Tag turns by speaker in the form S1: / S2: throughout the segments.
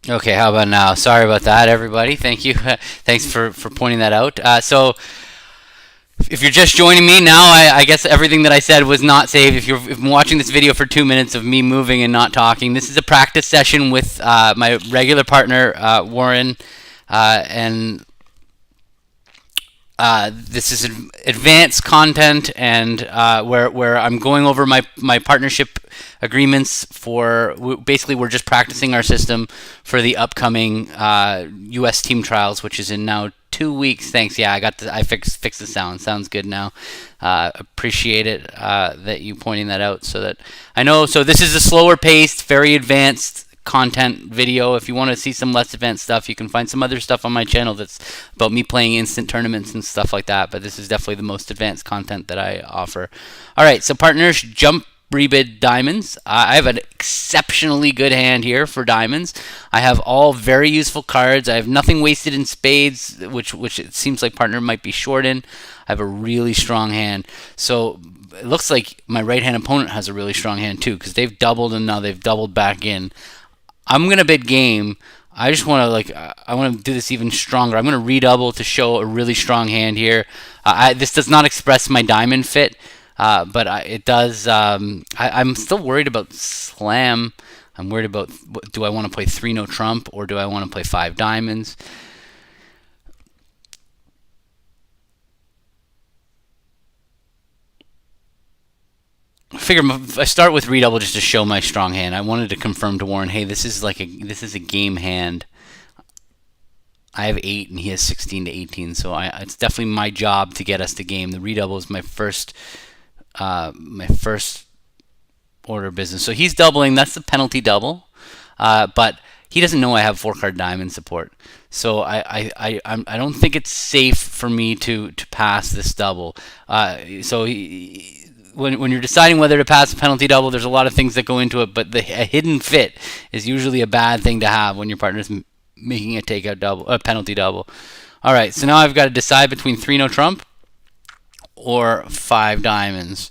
S1: Okay, how about now? Sorry about that, everybody. Thank you. Thanks for pointing that out. So, if you're just joining me now, I guess everything that I said was not saved. If you're watching this video for 2 minutes of me moving and not talking, this is a practice session with my regular partner, Warren, and this is advanced content, and where I'm going over my partnership agreements for basically we're just practicing our system for the upcoming U.S. team trials, which is in now 2 weeks. Thanks. Yeah, I fixed the sound. Sounds good now. Appreciate it that you pointing that out so that I know. So this is a slower paced, very advanced content video. If you want to see some less advanced stuff, you can find some other stuff on my channel that's about me playing instant tournaments and stuff like that, but this is definitely the most advanced content that I offer. All right, so partners, jump rebid diamonds. I have an exceptionally good hand here for diamonds. I have all very useful cards. I have nothing wasted in spades, which it seems like partner might be short in. I have a really strong hand. So it looks like my right hand opponent has a really strong hand too, because they've doubled and now they've doubled back in. I'm gonna bid game. I just want to I want to do this even stronger. I'm gonna redouble to show a really strong hand here. This does not express my diamond fit, but it does. I'm still worried about slam. I'm worried about do I want to play 3 no trump or do I want to play 5 diamonds? I start with redouble just to show my strong hand. I wanted to confirm to Warren, hey, this is a game hand. I have 8 and he has 16 to 18, so it's definitely my job to get us to game. The redouble is my first order of business. So he's doubling. That's the penalty double, but he doesn't know I have 4-card diamond support. So I don't think it's safe for me to pass this double. When you're deciding whether to pass a penalty double, there's a lot of things that go into it, but a hidden fit is usually a bad thing to have when your partner's making a takeout double, a penalty double. All right, so now I've got to decide between 3 no trump or 5 diamonds.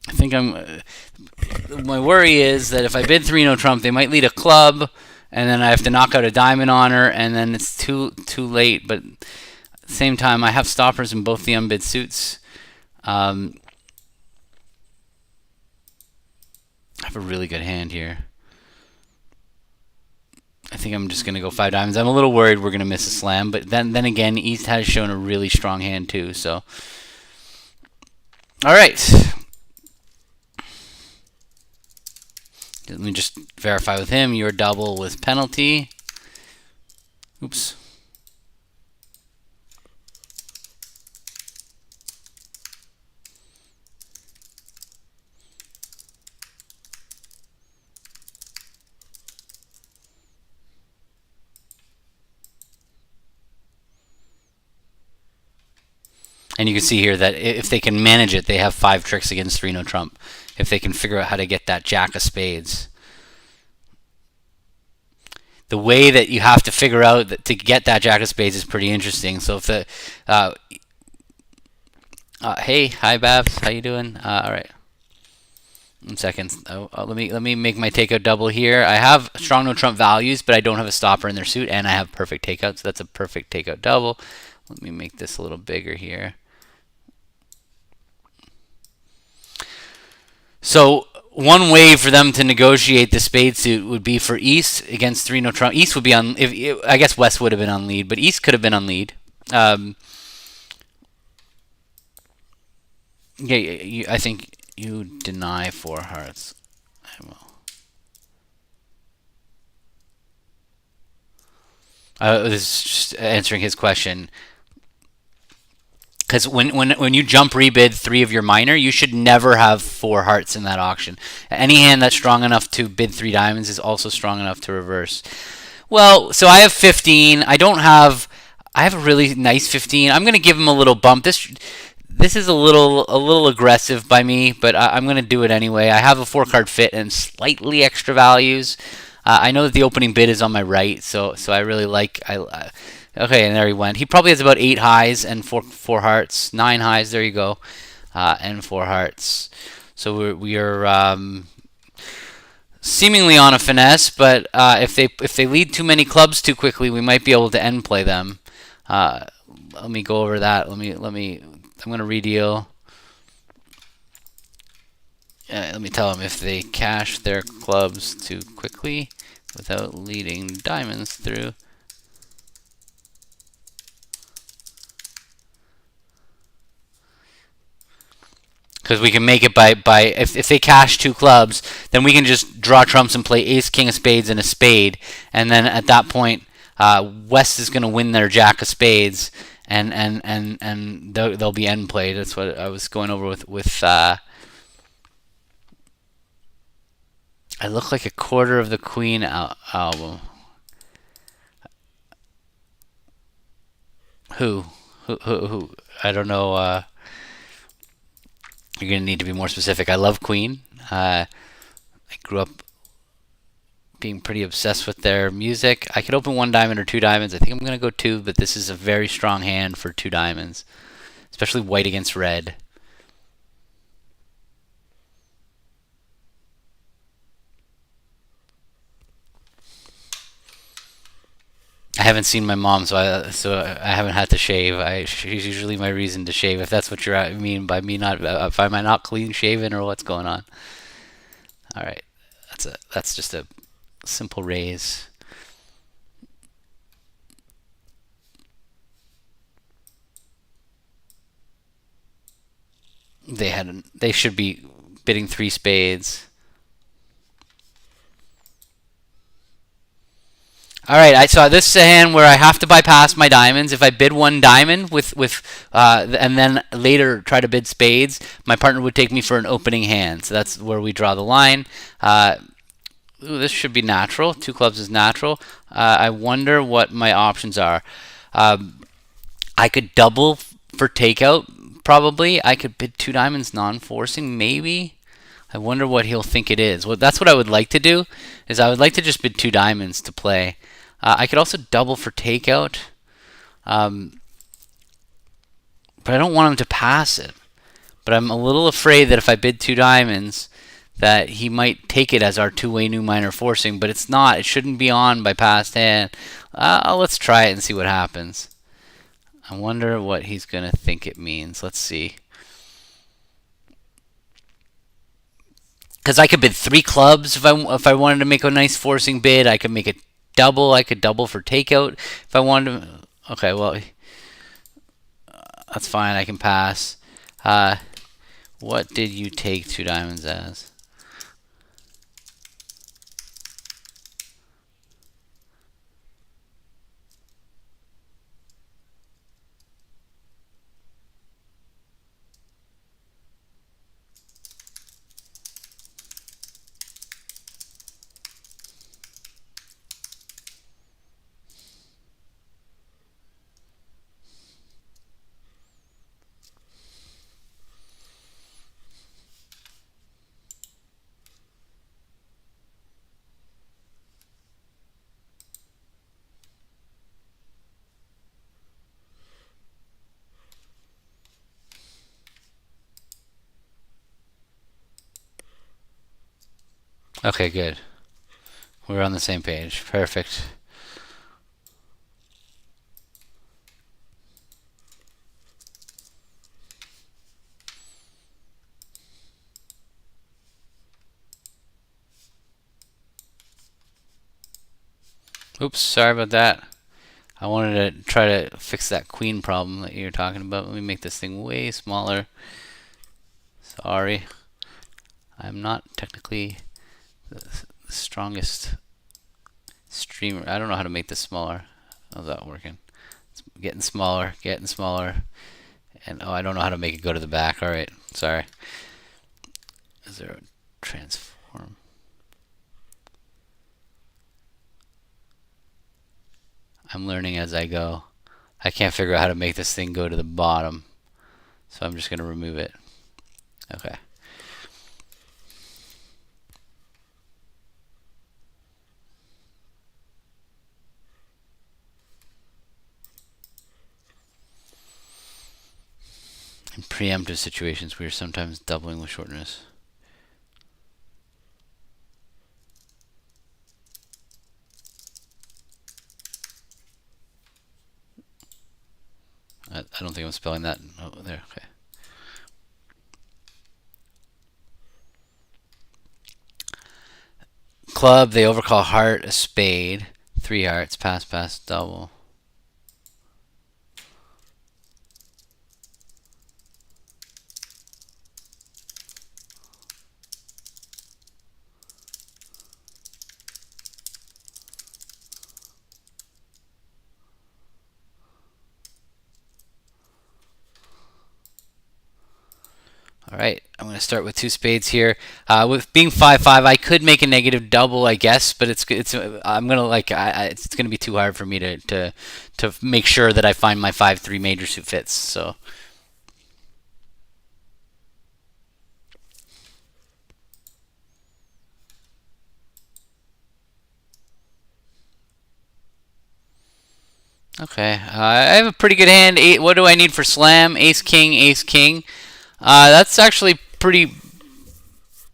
S1: I think my worry is that if I bid 3 no trump, they might lead a club, and then I have to knock out a diamond on her, and then it's too late. But at the same time, I have stoppers in both the unbid suits. I have a really good hand here. I think I'm just going to go 5 diamonds. I'm a little worried we're going to miss a slam, but then again, East has shown a really strong hand too. So, all right. Let me just verify with him. Your double with penalty. Oops. And you can see here that if they can manage it, they have 5 tricks against 3 no trump. If they can figure out how to get that jack of spades. The way that you have to figure out that to get that jack of spades is pretty interesting. So if the hey, hi Babs, how you doing? All right. 1 second. Let me make my takeout double here. I have strong no trump values, but I don't have a stopper in their suit, and I have perfect takeout, so that's a perfect takeout double. Let me make this a little bigger here. So one way for them to negotiate the spade suit would be for East against 3 no trump. East would be on. I guess West would have been on lead, but East could have been on lead. Yeah, I think you deny 4 hearts. I will. This is just answering his question. Because when you jump rebid 3 of your minor, you should never have 4 hearts in that auction. Any hand that's strong enough to bid 3 diamonds is also strong enough to reverse. Well, so I have 15. I have a really nice 15. I'm gonna give him a little bump. This is a little aggressive by me, but I'm gonna do it anyway. I have a 4-card fit and slightly extra values. I know that the opening bid is on my right, so I really like. Okay, and there he went. He probably has about 8 highs and 4 hearts, 9 highs. There you go, and 4 hearts. So we are seemingly on a finesse, but if they lead too many clubs too quickly, we might be able to end play them. Let me go over that. I'm gonna redeal. Let me tell them if they cash their clubs too quickly without leading diamonds through. Because we can make it by if they cash two clubs, then we can just draw trumps and play ace, king of spades, and a spade, and then at that point, West is going to win their jack of spades, and they'll be end played. That's what I was going over with. I look like a quarter of the Queen album. Who? I don't know. You're going to need to be more specific. I love Queen. I grew up being pretty obsessed with their music. I could open one diamond or two diamonds. I think I'm going to go two, but this is a very strong hand for two diamonds, especially white against red. I haven't seen my mom, so I haven't had to shave. She's usually my reason to shave, if that's what you mean by me not. If I'm not clean shaven or what's going on. All right, that's just a simple raise. They should be bidding three spades. All right, so this is a hand where I have to bypass my diamonds. If I bid one diamond and then later try to bid spades, my partner would take me for an opening hand. So that's where we draw the line. This should be natural. Two clubs is natural. I wonder what my options are. I could double for takeout, probably. I could bid two diamonds non-forcing, maybe. I wonder what he'll think it is. Well, that's what I would like to do, is I would like to just bid two diamonds to play. I could also double for takeout, but I don't want him to pass it. But I'm a little afraid that if I bid two diamonds, that he might take it as our two-way new minor forcing, but it's not. It shouldn't be on by passed hand. Let's try it and see what happens. I wonder what he's going to think it means. Let's see. Because I could bid three clubs if I wanted to make a nice forcing bid. I could make it double. I could double for takeout if I wanted to. Okay, well, that's fine. I can pass. What did you take two diamonds as? Okay, good. We're on the same page. Perfect. Oops, sorry about that. I wanted to try to fix that queen problem that you're talking about. Let me make this thing way smaller. Sorry. I'm not technically the strongest streamer. I don't know how to make this smaller. How's that working? It's getting smaller, getting smaller. And I don't know how to make it go to the back. All right, sorry. Is there a transform? I'm learning as I go. I can't figure out how to make this thing go to the bottom, so I'm just going to remove it. Okay. In preemptive situations, we are sometimes doubling with shortness. I don't think I'm spelling that. Oh, there. Okay. Club, they overcall heart, a spade, 3 hearts, pass, pass, double. All right, I'm going to start with 2 spades here. With being 5-5, I could make a negative double, I guess, but it's I'm gonna it's gonna be too hard for me to make sure that I find my 5-3 major suit fits. So okay, I have a pretty good hand. What do I need for slam? Ace king, ace king. That's actually pretty,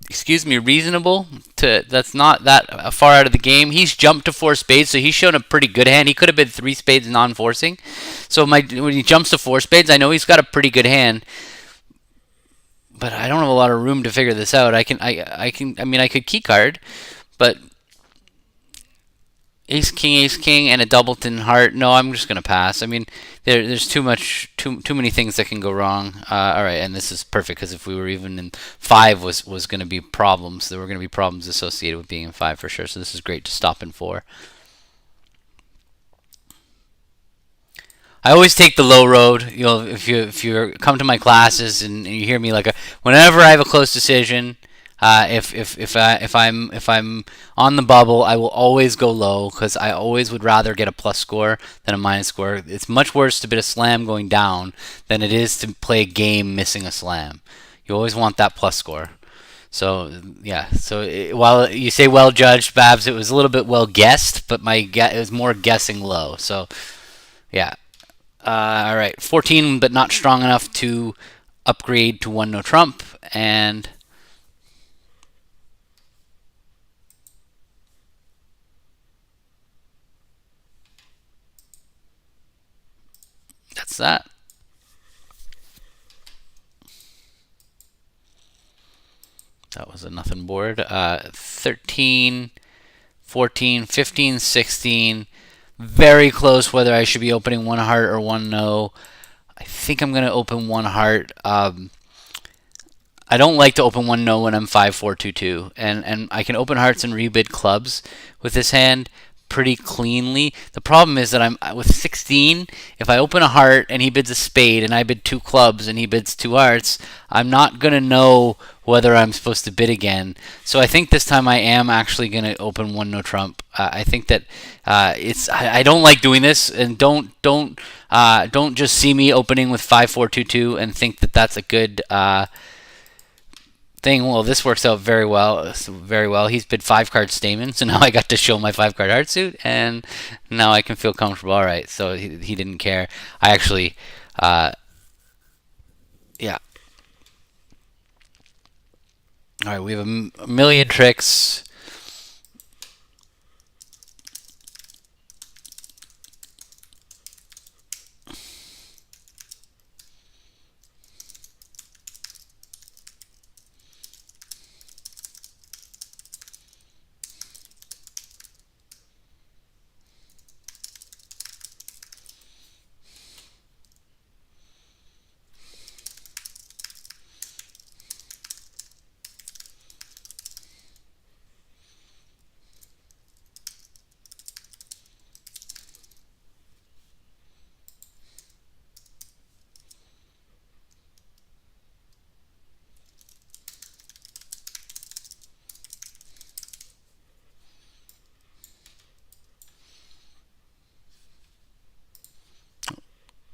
S1: excuse me, reasonable. That's not that far out of the game. He's jumped to 4 spades, so he's shown a pretty good hand. He could have been 3 spades non-forcing. So when he jumps to 4 spades, I know he's got a pretty good hand. But I don't have a lot of room to figure this out. I mean, I could key card, but ace king, and a doubleton heart. No, I'm just gonna pass. I mean, there's too many things that can go wrong. All right, and this is perfect because if we were even in 5 was gonna be problems. There were gonna be problems associated with being in 5 for sure. So this is great to stop in 4. I always take the low road. You know, if you come to my classes and you hear me whenever I have a close decision, if I'm on the bubble, I will always go low because I always would rather get a plus score than a minus score. It's much worse to bet a slam going down than it is to play a game missing a slam. You always want that plus score. So yeah. So while you say well judged, Babs, it was a little bit well guessed, but it was more guessing low. So yeah. All right, 14, but not strong enough to upgrade to 1 no trump, and that's that. That was a nothing board. 13, 14, 15, 16. Very close whether I should be opening 1 heart or 1 no. I think I'm going to open 1 heart. I don't like to open 1 no when I'm 5-4-2-2, and I can open hearts and rebid clubs with this hand pretty cleanly. The problem is that I'm with 16. If I open a heart and he bids a spade, and I bid 2 clubs and he bids 2 hearts, I'm not gonna know whether I'm supposed to bid again. So I think this time I am actually gonna open 1 no trump. I think that I don't like doing this, and don't just see me opening with 5-4-2-2 and think that that's a good thing. Well, this works out very well. Very well. He's bid 5-card Stamen, so now I got to show my 5-card heart suit, and now I can feel comfortable. All right, so he didn't care. I actually, yeah. All right, we have a million tricks.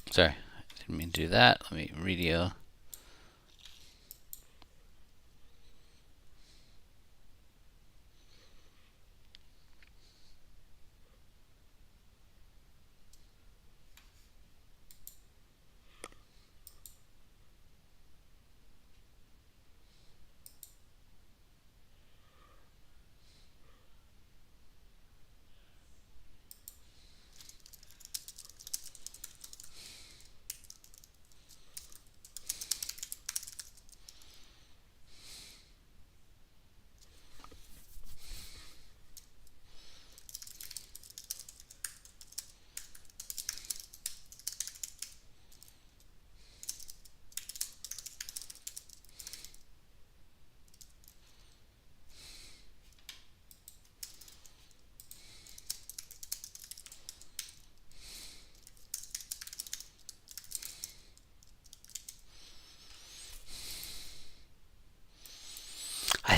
S1: Sorry, didn't mean to do that. Let me redo.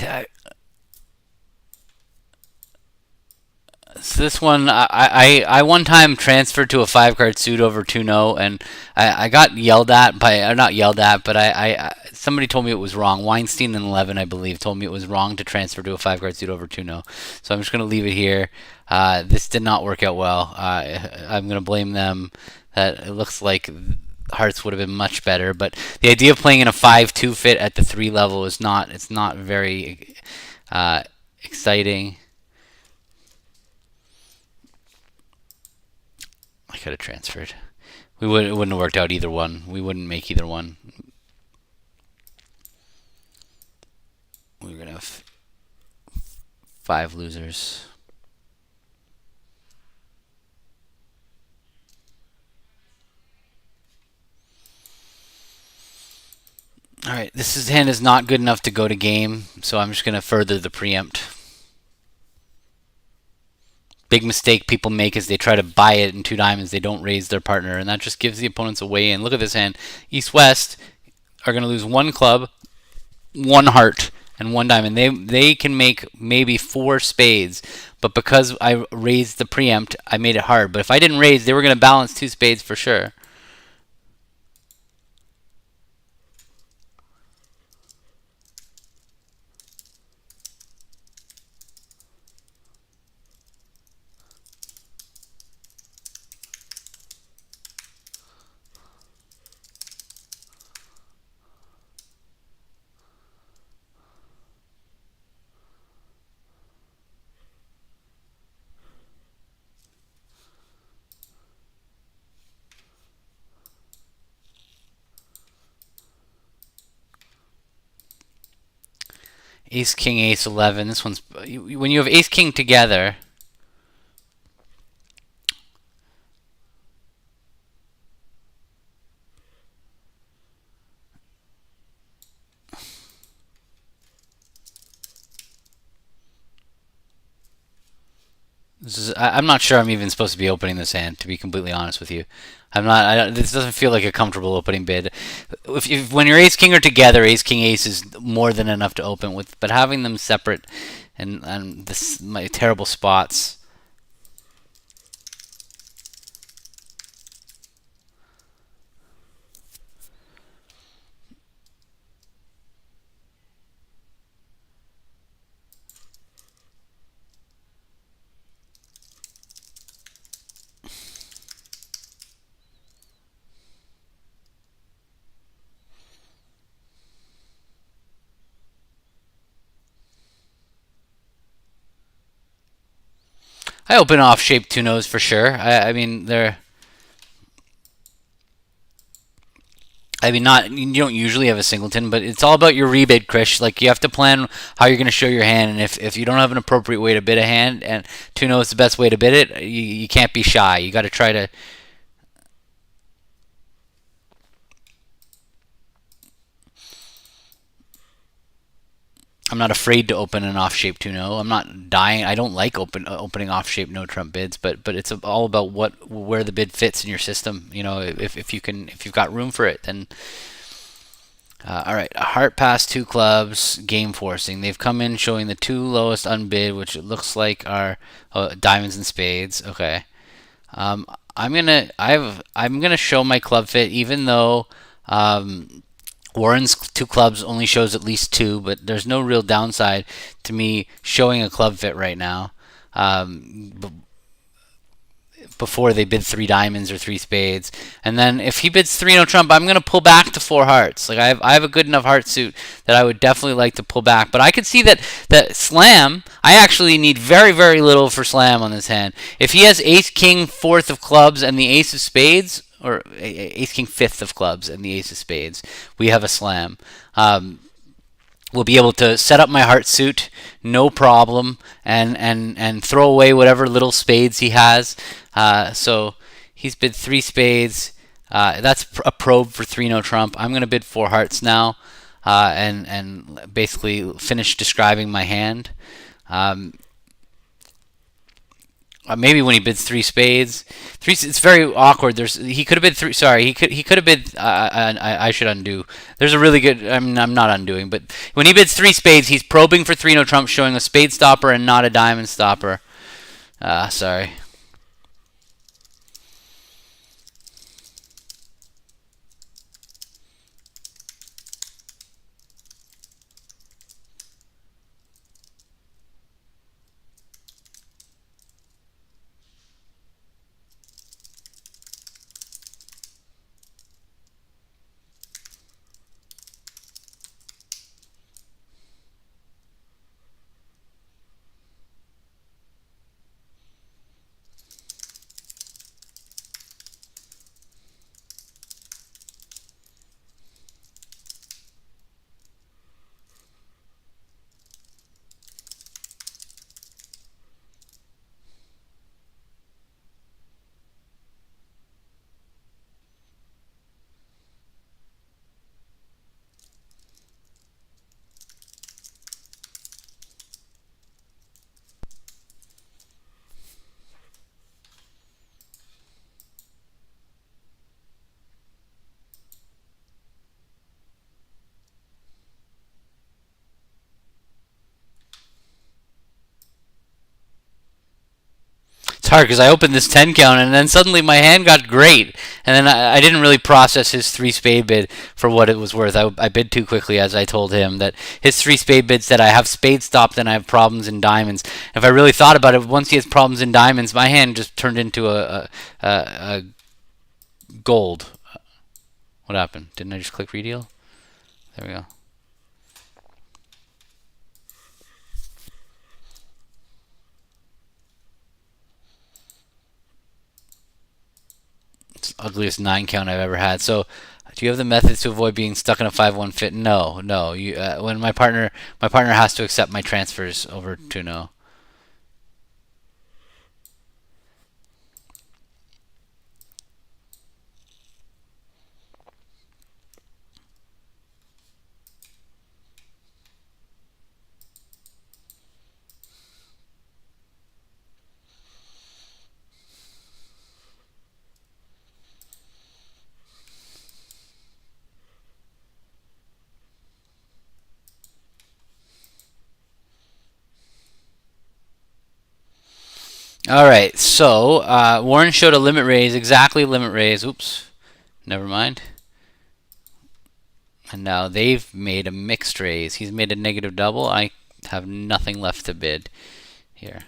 S1: I, So this one, I one time transferred to a 5 card suit over 2-0, and I got yelled at by, or not yelled at, but somebody told me it was wrong. Weinstein and 11, I believe, told me it was wrong to transfer to a 5 card suit over 2-0. So I'm just going to leave it here. This did not work out well. I'm going to blame them. That it looks like hearts would have been much better, but the idea of playing in a 5-2 fit at the 3 level is not, it's not very exciting. I could have transferred. It wouldn't have worked out either one. We wouldn't make either one. We were gonna have 5 losers. All right, hand is not good enough to go to game, so I'm just gonna further the preempt. Big mistake people make is they try to buy it in 2 diamonds. They don't raise their partner, and that just gives the opponents a way in. Look at this hand. East-West are going to lose 1 club, 1 heart, and 1 diamond. They can make maybe 4 spades, but because I raised the preempt, I made it hard. But if I didn't raise, they were going to balance 2 spades for sure. Ace, King, Ace, 11. This one's... When you have Ace, King together... I'm not sure I'm even supposed to be opening this hand, to be completely honest with you. I'm not. This doesn't feel like a comfortable opening bid. When your Ace King are together, Ace King Ace is more than enough to open with. But having them separate, and this my terrible spots. I open off shape 2-0s for sure. I mean they're. I mean, not you don't usually have a singleton, but it's all about your rebid, Krish. Like you have to plan how you're going to show your hand, and if you don't have an appropriate way to bid a hand, and 2-0 is the best way to bid it, you can't be shy. You got to try to. I'm not afraid to open an off shape 2-0. I'm not dying. I don't like opening off shape no trump bids, but it's all about where the bid fits in your system. You know, if you've got room for it, then. All right, a heart pass 2 clubs, game forcing. They've come in showing the 2 lowest unbid, which it looks like are diamonds and spades. Okay, I'm gonna show my club fit, even though Warren's 2 clubs only shows at least 2, but there's no real downside to me showing a club fit right now. Before they bid 3 diamonds or 3 spades, and then if he bids 3 no trump, I'm gonna pull back to 4 hearts. Like I have a good enough heart suit that I would definitely like to pull back. But I could see that slam. I actually need very little for slam on this hand. If he has Ace King 4th of clubs and the Ace of spades, or Ace King 5th of clubs and the Ace of spades, we have a slam. We'll be able to set up my heart suit, no problem, and throw away whatever little spades he has. So he's bid 3 spades. That's a probe for 3 no trump. I'm going to bid 4 hearts now, and basically finish describing my hand. Maybe when he bids three spades. Three. It's very awkward. He could have bid three. Sorry, he could have bid. I should undo. There's a really good. I'm not undoing, but when he bids three spades, he's probing for three no trump, showing a spade stopper and not a diamond stopper. Sorry. It's hard because I opened this 10 count and then suddenly my hand got great. And then I didn't really process his three spade bid for what it was worth. I bid too quickly, as I told him that his three spade bid said I have spade stopped and I have problems in diamonds. If I really thought about it, once he has problems in diamonds, my hand just turned into a gold. What happened? Didn't I just click redeal? There we go. It's the ugliest 9 count I've ever had. So, do you have the methods to avoid being stuck in a 5-1 fit? No, no. When my partner has to accept my transfers over to no. All right. So Warren showed a limit raise, exactly limit raise. Oops, never mind. And now they've made a mixed raise. He's made a negative double. I have nothing left to bid here.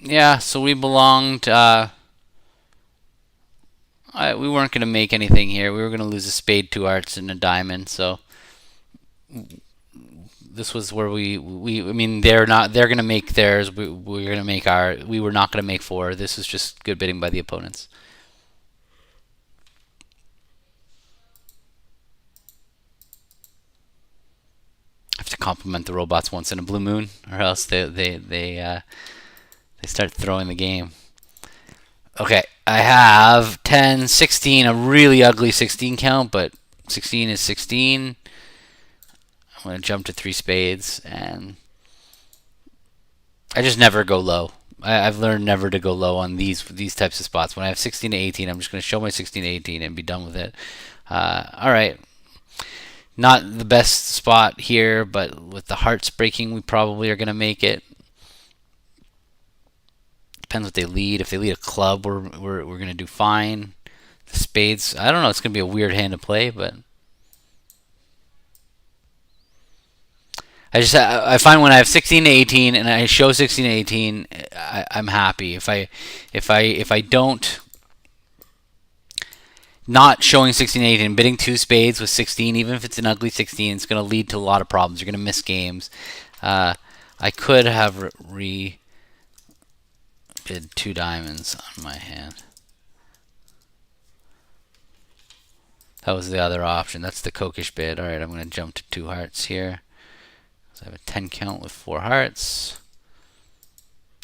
S1: Yeah, so we belonged. We weren't going to make anything here. We were going to lose a spade, two hearts, and a diamond. So this was where I mean, they're not. They're going to make theirs. We're going to make our. We were not going to make four. This was just good bidding by the opponents. I have to compliment the robots once in a blue moon, or else they start throwing the game. Okay, I have 10, 16, a really ugly 16 count, but 16 is 16. I'm going to jump to three spades, and I just never go low. I've learned never to go low on these types of spots. When I have 16 to 18, I'm just going to show my 16 to 18 and be done with it. All right. Not the best spot here, but with the hearts breaking, we probably are going to make it. Depends what they lead. If they lead a club, we're going to do fine. The spades, I don't know. It's going to be a weird hand to play, but I find when I have 16 to 18 and I show 16 to 18, I'm happy. If I don't, not showing 16 to 18, bidding two spades with 16, even if it's an ugly 16, it's going to lead to a lot of problems. You're going to miss games. I could have bid two diamonds on my hand. That was the other option. That's the cokish bid. All right, I'm going to jump to two hearts here. So I have a 10 count with four hearts.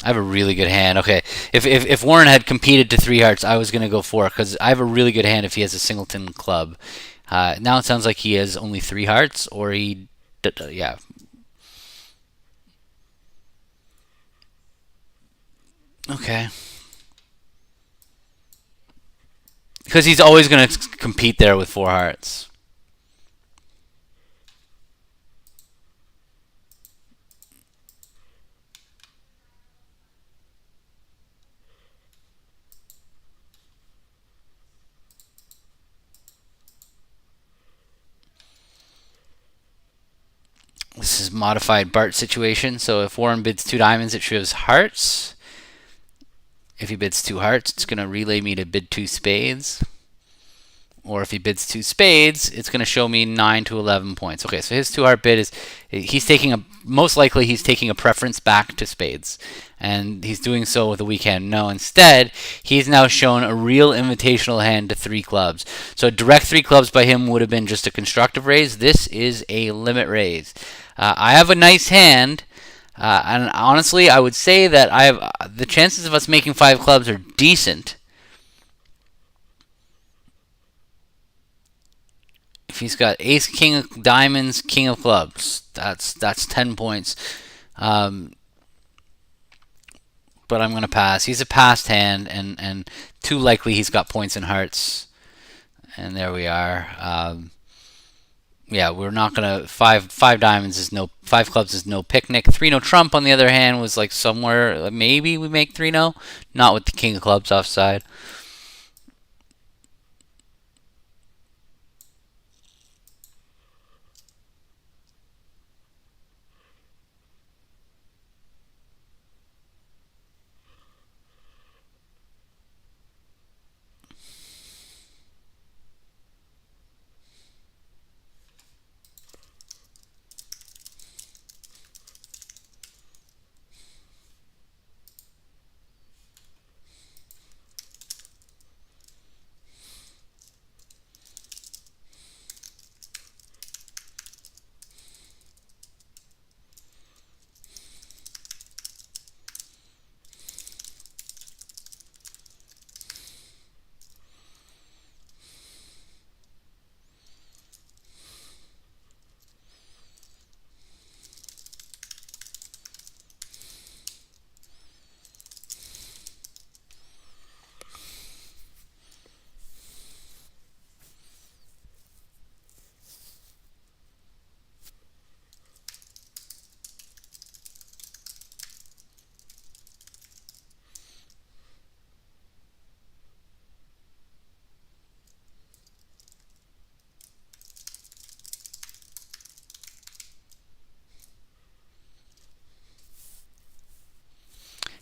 S1: I have a really good hand. Okay, if Warren had competed to three hearts, I was gonna go four because I have a really good hand if he has a singleton club. Now it sounds like he has only three hearts, or yeah. Okay, because he's always gonna compete there with four hearts. This is modified Bart situation. So if Warren bids two diamonds, it shows hearts. If he bids two hearts, it's gonna relay me to bid two spades. Or if he bids two spades, it's going to show me 9 to 11 points. Okay, so his two heart bid is he's taking a most likely he's taking a preference back to spades, and he's doing so with a weak hand. No, instead he's now shown a real invitational hand to three clubs. So a direct three clubs by him would have been just a constructive raise. This is a limit raise. I have a nice hand. And honestly, I would say that I have the chances of us making five clubs are decent. If he's got ace, king of diamonds, king of clubs, that's 10 points. Um, but I'm gonna pass. He's a passed hand, and too likely he's got points in hearts. And there we are. Yeah, we're not gonna five diamonds is no five clubs is no picnic. Three no trump on the other hand was like somewhere maybe we make three no, not with the king of clubs offside.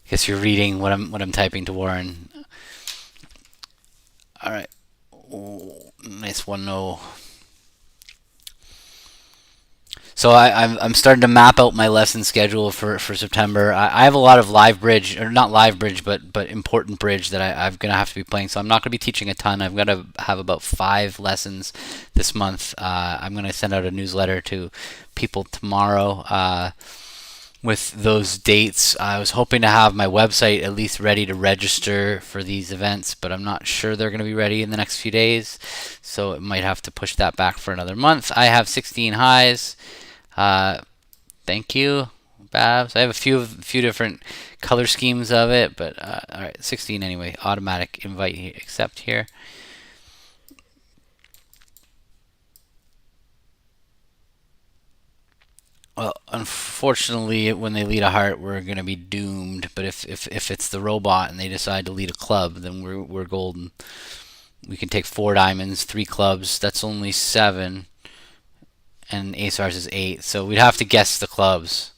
S1: Guess you're reading what I'm typing to Warren. All right. Oh, nice one no. So I'm starting to map out my lesson schedule for September. I have a lot of live bridge, or not live bridge, but important bridge that I'm going to have to be playing. So I'm not going to be teaching a ton. I'm going to have about 5 lessons this month. I'm going to send out a newsletter to people tomorrow with those dates. I was hoping to have my website at least ready to register for these events, but I'm not sure they're going to be ready in the next few days. So it might have to push that back for another month. I have 16 highs. Thank you, Babs. I have a few different color schemes of it, but all right, 16 anyway. Automatic invite accept here. Well, unfortunately, when they lead a heart, we're gonna be doomed. But if it's the robot and they decide to lead a club, then we're golden. We can take four diamonds, three clubs. That's only seven, and ace ours is 8. So we'd have to guess the clubs.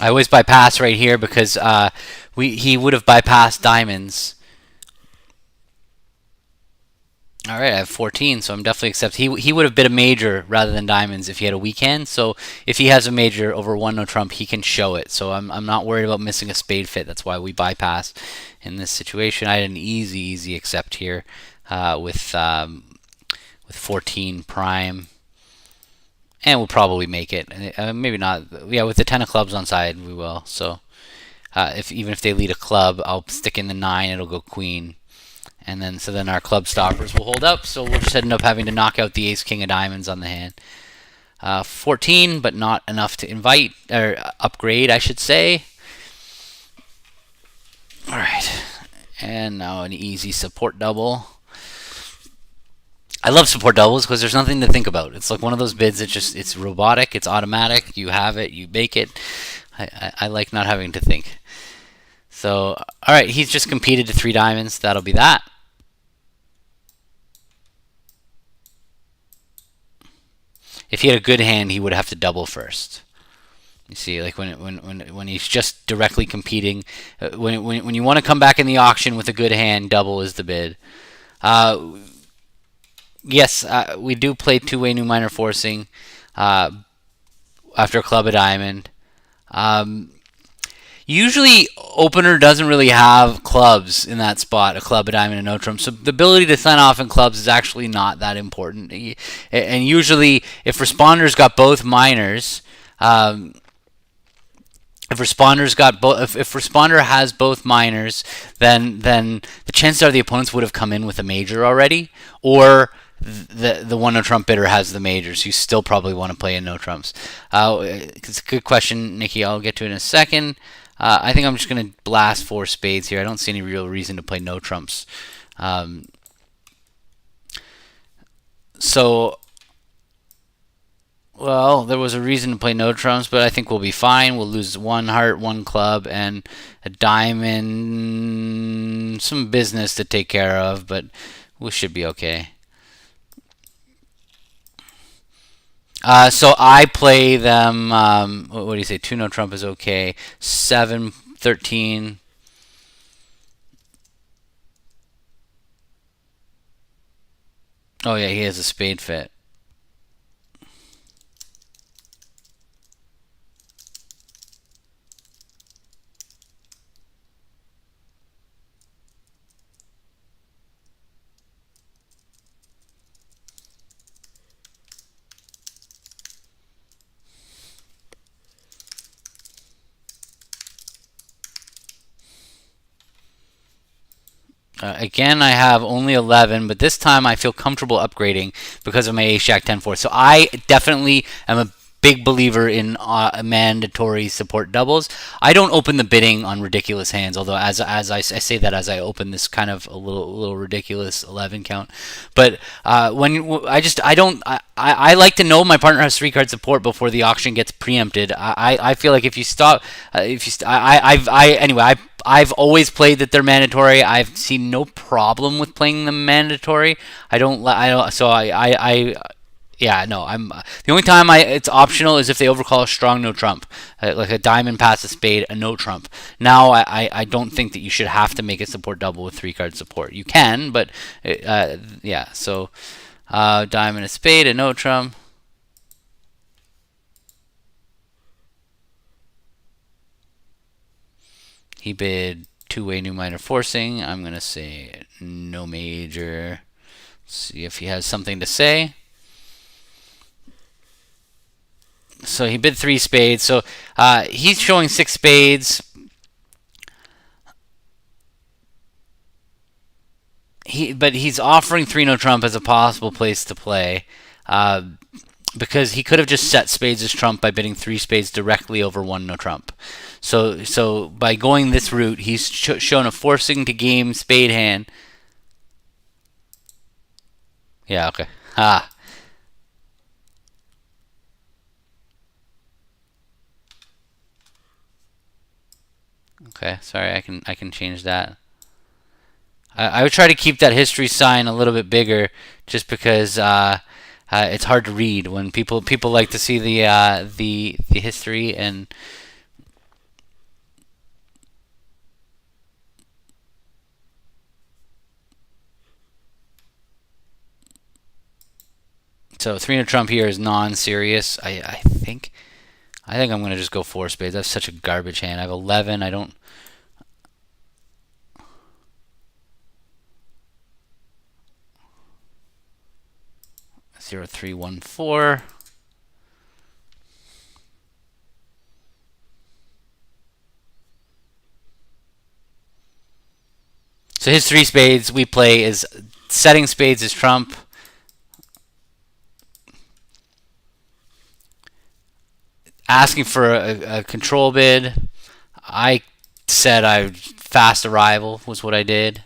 S1: I always bypass right here because he would have bypassed diamonds. All right, I have 14, so I'm definitely accept. He would have bid a major rather than diamonds if he had a weak hand. So if he has a major over one no trump, he can show it. So I'm not worried about missing a spade fit. That's why we bypass in this situation. I had an easy accept here with 14 prime, and we'll probably make it. Maybe not. Yeah, with the 10 of clubs on side, we will. So if even if they lead a club, I'll stick in the 9. It'll go queen. And then, so then our club stoppers will hold up, so we'll just end up having to knock out the ace king of diamonds on the hand. 14, but not enough to invite, or upgrade, I should say. Alright, and now an easy support double. I love support doubles because there's nothing to think about. It's like one of those bids, it's robotic, it's automatic, you have it, you make it. I like not having to think. So, alright, he's just competed to 3 diamonds, that'll be that. If he had a good hand, he would have to double first. You see, like when he's just directly competing, when you want to come back in the auction with a good hand, double is the bid. Yes, we do play two-way new minor forcing after a club a diamond. Usually, opener doesn't really have clubs in that spot, a club, a diamond, and no trump. So the ability to sign off in clubs is actually not that important. And usually, if responders got both minors, if responder has both minors, then the chances are the opponents would have come in with a major already, or the one no trump bidder has the majors. You still probably want to play in no trumps. It's a good question, Nikki. I'll get to it in a second. I think I'm just going to blast 4 spades here. I don't see any real reason to play no trumps. Well, there was a reason to play no trumps, but I think we'll be fine. We'll lose 1 heart, 1 club, and a diamond. Some business to take care of, but we should be okay. So I play them, what do you say, 2 no trump is okay, 7, 13. Oh yeah, he has a spade fit. Again, I have only 11, but this time I feel comfortable upgrading because of my ace jack 10-4. So I definitely am a big believer in mandatory support doubles. I don't open the bidding on ridiculous hands, although as I say that as I open this kind of a little ridiculous 11 count. But I like to know my partner has 3-card support before the auction gets preempted. I feel like if you stop, I've always played that they're mandatory. I've seen no problem with playing them mandatory. Yeah, no. The only time it's optional is if they overcall a strong no trump, like a diamond pass a spade, a no trump. Now I don't think that you should have to make a support double with 3-card support. You can, but yeah. So diamond a spade, a no trump. He bid 2-way new minor forcing. I'm gonna say no major. Let's see if he has something to say. So he bid 3 spades. So he's showing 6 spades. But he's offering 3 no trump as a possible place to play, because he could have just set spades as trump by bidding 3 spades directly over 1 no trump. So by going this route, he's shown a forcing to game spade hand. Yeah. Okay. Okay, sorry, I can change that. I would try to keep that history sign a little bit bigger, just because it's hard to read when people like to see the history, and So 3 trump here is non-serious. I think I'm going to just go 4 spades. That's such a garbage hand. I have 11. I don't... 0, 3, 1, 4. So his 3 spades we play is setting spades is trump. Asking for a control bid. I said fast arrival was what I did.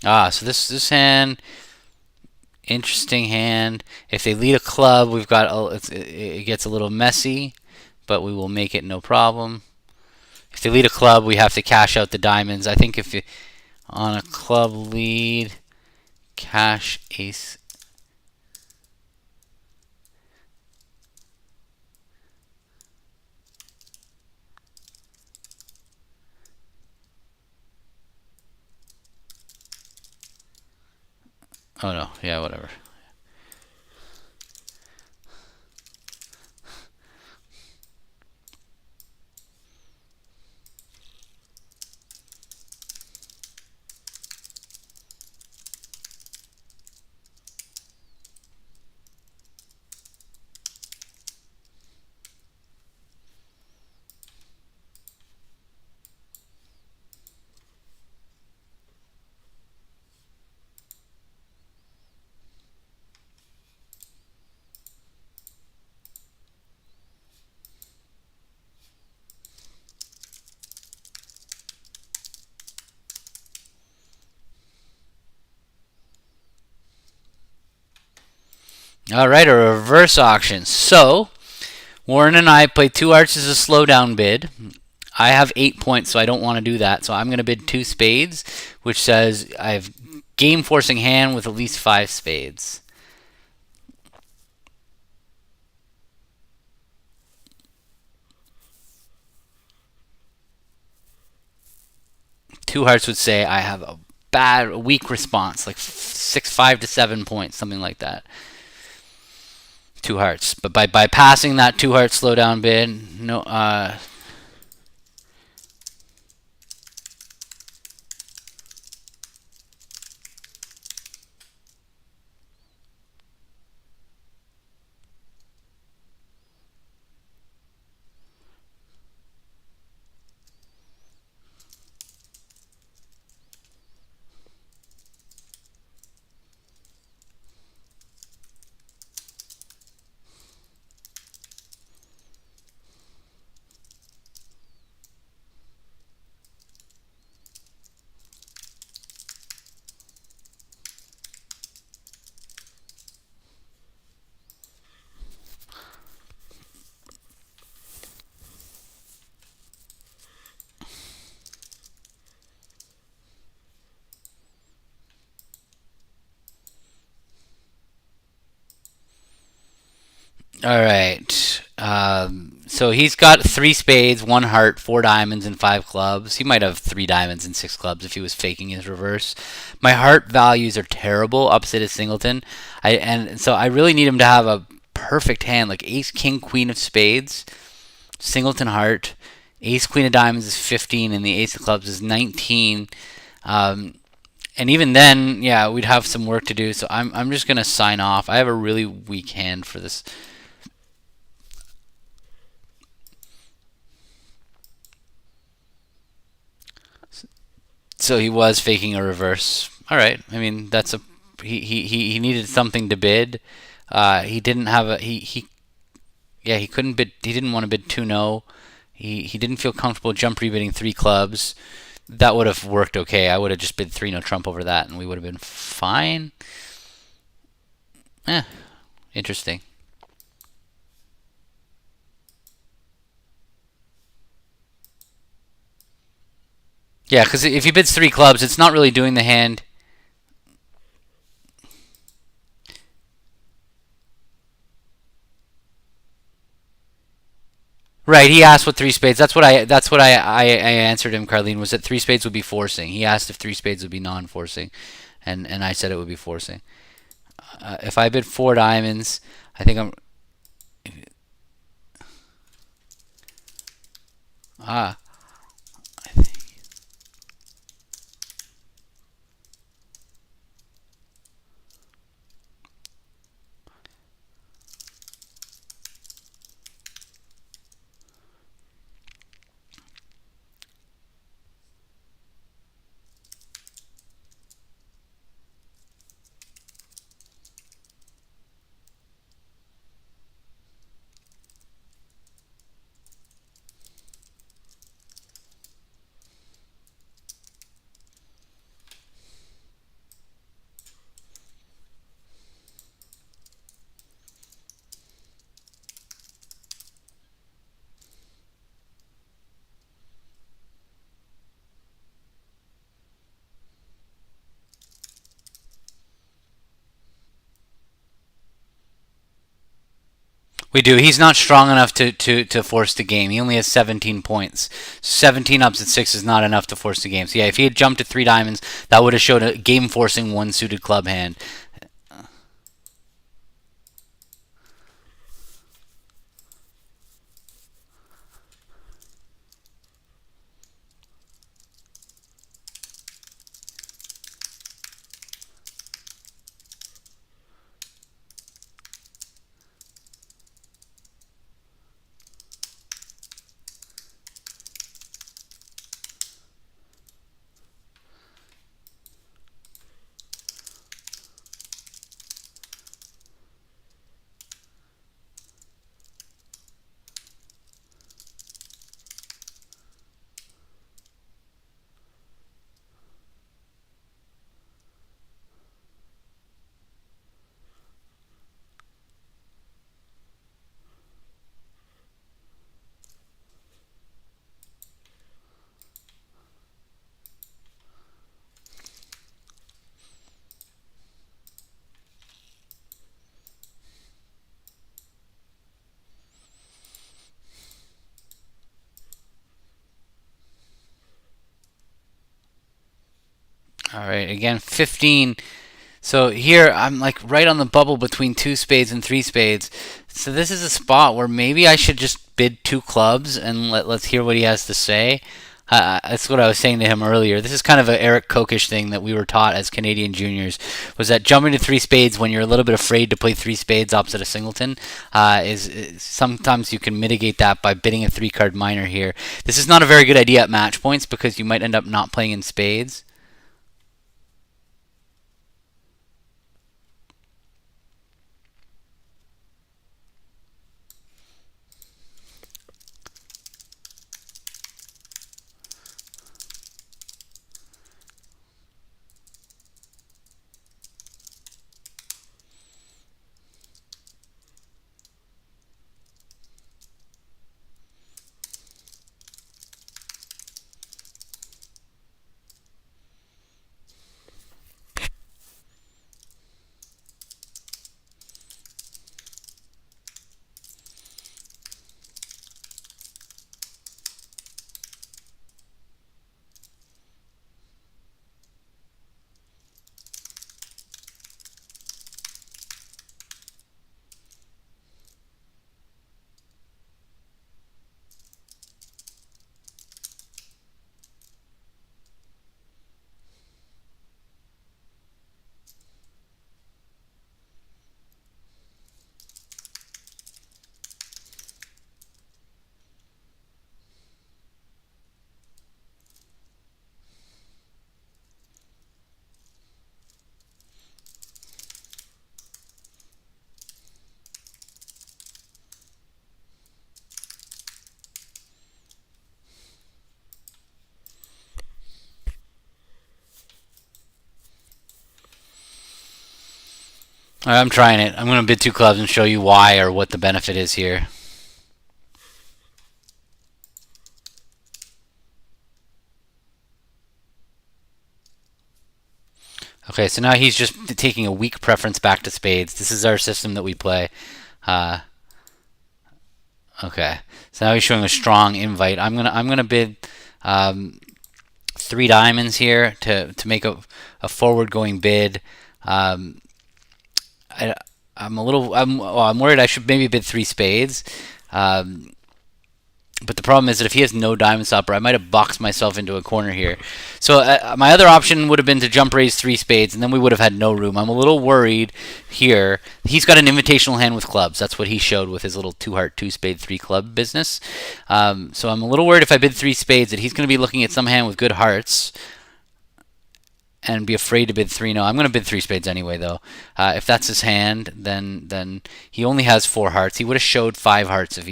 S1: So this hand, interesting hand. If they lead a club, we've got it gets a little messy, but we will make it no problem. If they lead a club, we have to cash out the diamonds. I think if you on a club lead, cash ace. Oh no, yeah, whatever. All right, a reverse auction. So Warren and I played 2 hearts as a slowdown bid. I have 8 points, so I don't want to do that. So I'm going to bid 2 spades, which says I have game forcing hand with at least 5 spades. Two hearts would say I have a weak response, like 5 to 7 points, something like that. 2 hearts, but by passing that 2 heart slowdown bid, no. All right. So he's got 3 spades, 1 heart, 4 diamonds, and 5 clubs. He might have 3 diamonds and 6 clubs if he was faking his reverse. My heart values are terrible opposite his singleton. So I really need him to have a perfect hand, like ace, king, queen of spades, singleton heart, ace, queen of diamonds is 15, and the ace of clubs is 19. And even then, yeah, we'd have some work to do. So I'm just gonna sign off. I have a really weak hand for this. So he was faking a reverse. All right. I mean, that's a he needed something to bid. He didn't have a he couldn't bid. He didn't want to bid 2-0. He didn't feel comfortable jump rebidding 3 clubs. That would have worked okay. I would have just bid 3-0 trump over that, and we would have been fine. Interesting. Yeah, because if he bids 3 clubs, it's not really doing the hand. Right. He asked what three spades. That's what I answered him. Carlene was that three spades would be forcing. He asked if three spades would be non-forcing, and I said it would be forcing. If I bid four diamonds, I think I'm ah. We do. He's not strong enough to force the game. He only has 17 points. 17 ups at 6 is not enough to force the game. So, yeah, if he had jumped to 3 diamonds, that would have showed a game forcing one suited club hand. All right, again, 15. So here I'm like right on the bubble between two spades and three spades. So this is a spot where maybe I should just bid two clubs and let's hear what he has to say. That's what I was saying to him earlier. This is kind of an Eric Kokish thing that we were taught as Canadian juniors, was that jumping to three spades when you're a little bit afraid to play three spades opposite a singleton is sometimes you can mitigate that by bidding a three-card minor here. This is not a very good idea at match points because you might end up not playing in spades. All right, I'm trying it. I'm going to bid two clubs and show you why or what the benefit is here. Okay, so now he's just taking a weak preference back to spades. This is our system that we play. Uh, Okay. So now he's showing a strong invite. I'm gonna bid um, 3 diamonds here to make a forward going bid. Um, I, I'm a little I'm worried I should maybe bid 3 spades. Um, but the problem is that if he has no diamond stopper, I might have boxed myself into a corner here. So my other option would have been to jump raise 3 spades, and then we would have had no room. I'm a little worried here. He's got an invitational hand with clubs. That's what he showed with his little 2 heart, 2 spade, 3 club business. So I'm a little worried if I bid 3 spades that he's going to be looking at some hand with good hearts and be afraid to bid 3. No, I'm going to bid 3 spades anyway, though. If that's his hand, then he only has 4 hearts. He would have showed 5 hearts if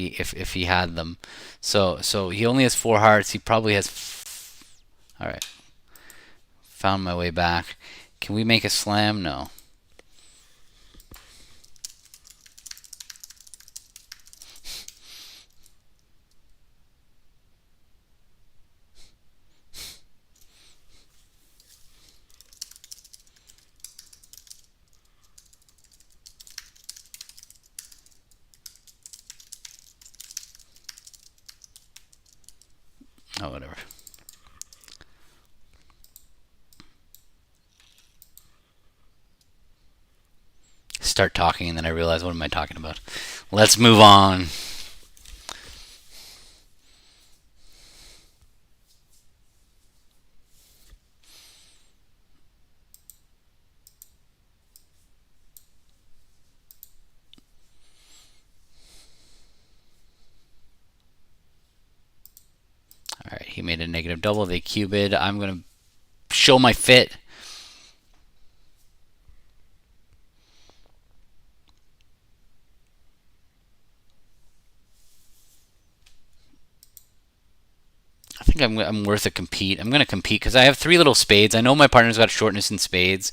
S1: he had them. So he only has 4 hearts. He probably has. All right, found my way back. Can we make a slam? No. Oh, whatever. Start talking, and then I realize, what am I talking about? Let's move on. All right, he made a negative double. They cubed. I'm going to show my fit. I think I'm worth a compete. I'm going to compete because I have 3 little spades. I know my partner's got shortness in spades.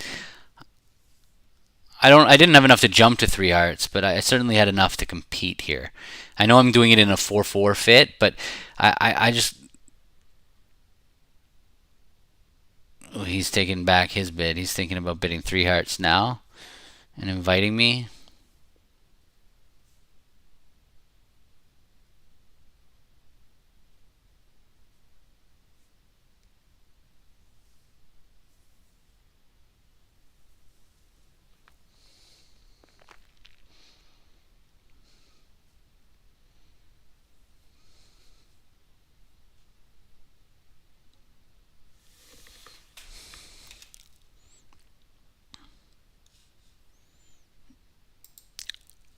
S1: I didn't have enough to jump to 3 hearts, but I certainly had enough to compete here. I know I'm doing it in a 4-4 fit, but I just. Oh, he's taking back his bid. He's thinking about bidding 3 hearts now and inviting me.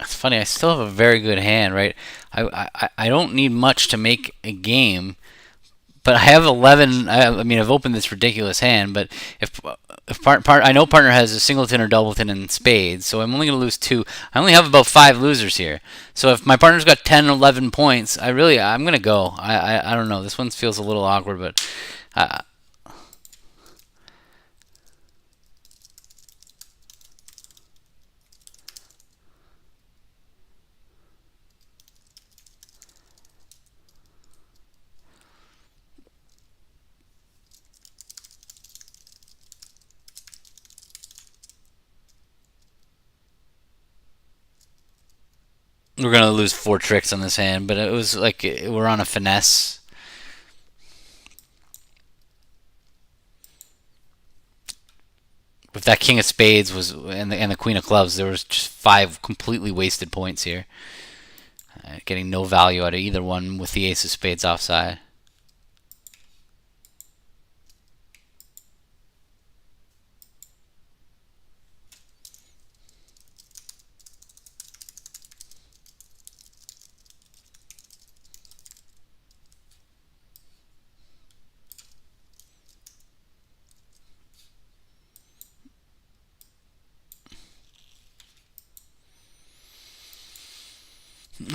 S1: It's funny. I still have a very good hand, right? I don't need much to make a game, but I have 11. I mean, I've opened this ridiculous hand, but if I know partner has a singleton or doubleton in spades, so I'm only going to lose 2. I only have about 5 losers here. So if my partner's got 10, 11 points, I'm going to go. I don't know. This one feels a little awkward, but we're going to lose 4 tricks on this hand. But it was like we're on a finesse. If that king of spades was and the queen of clubs, there was just 5 completely wasted points here. Getting no value out of either one with the ace of spades offside.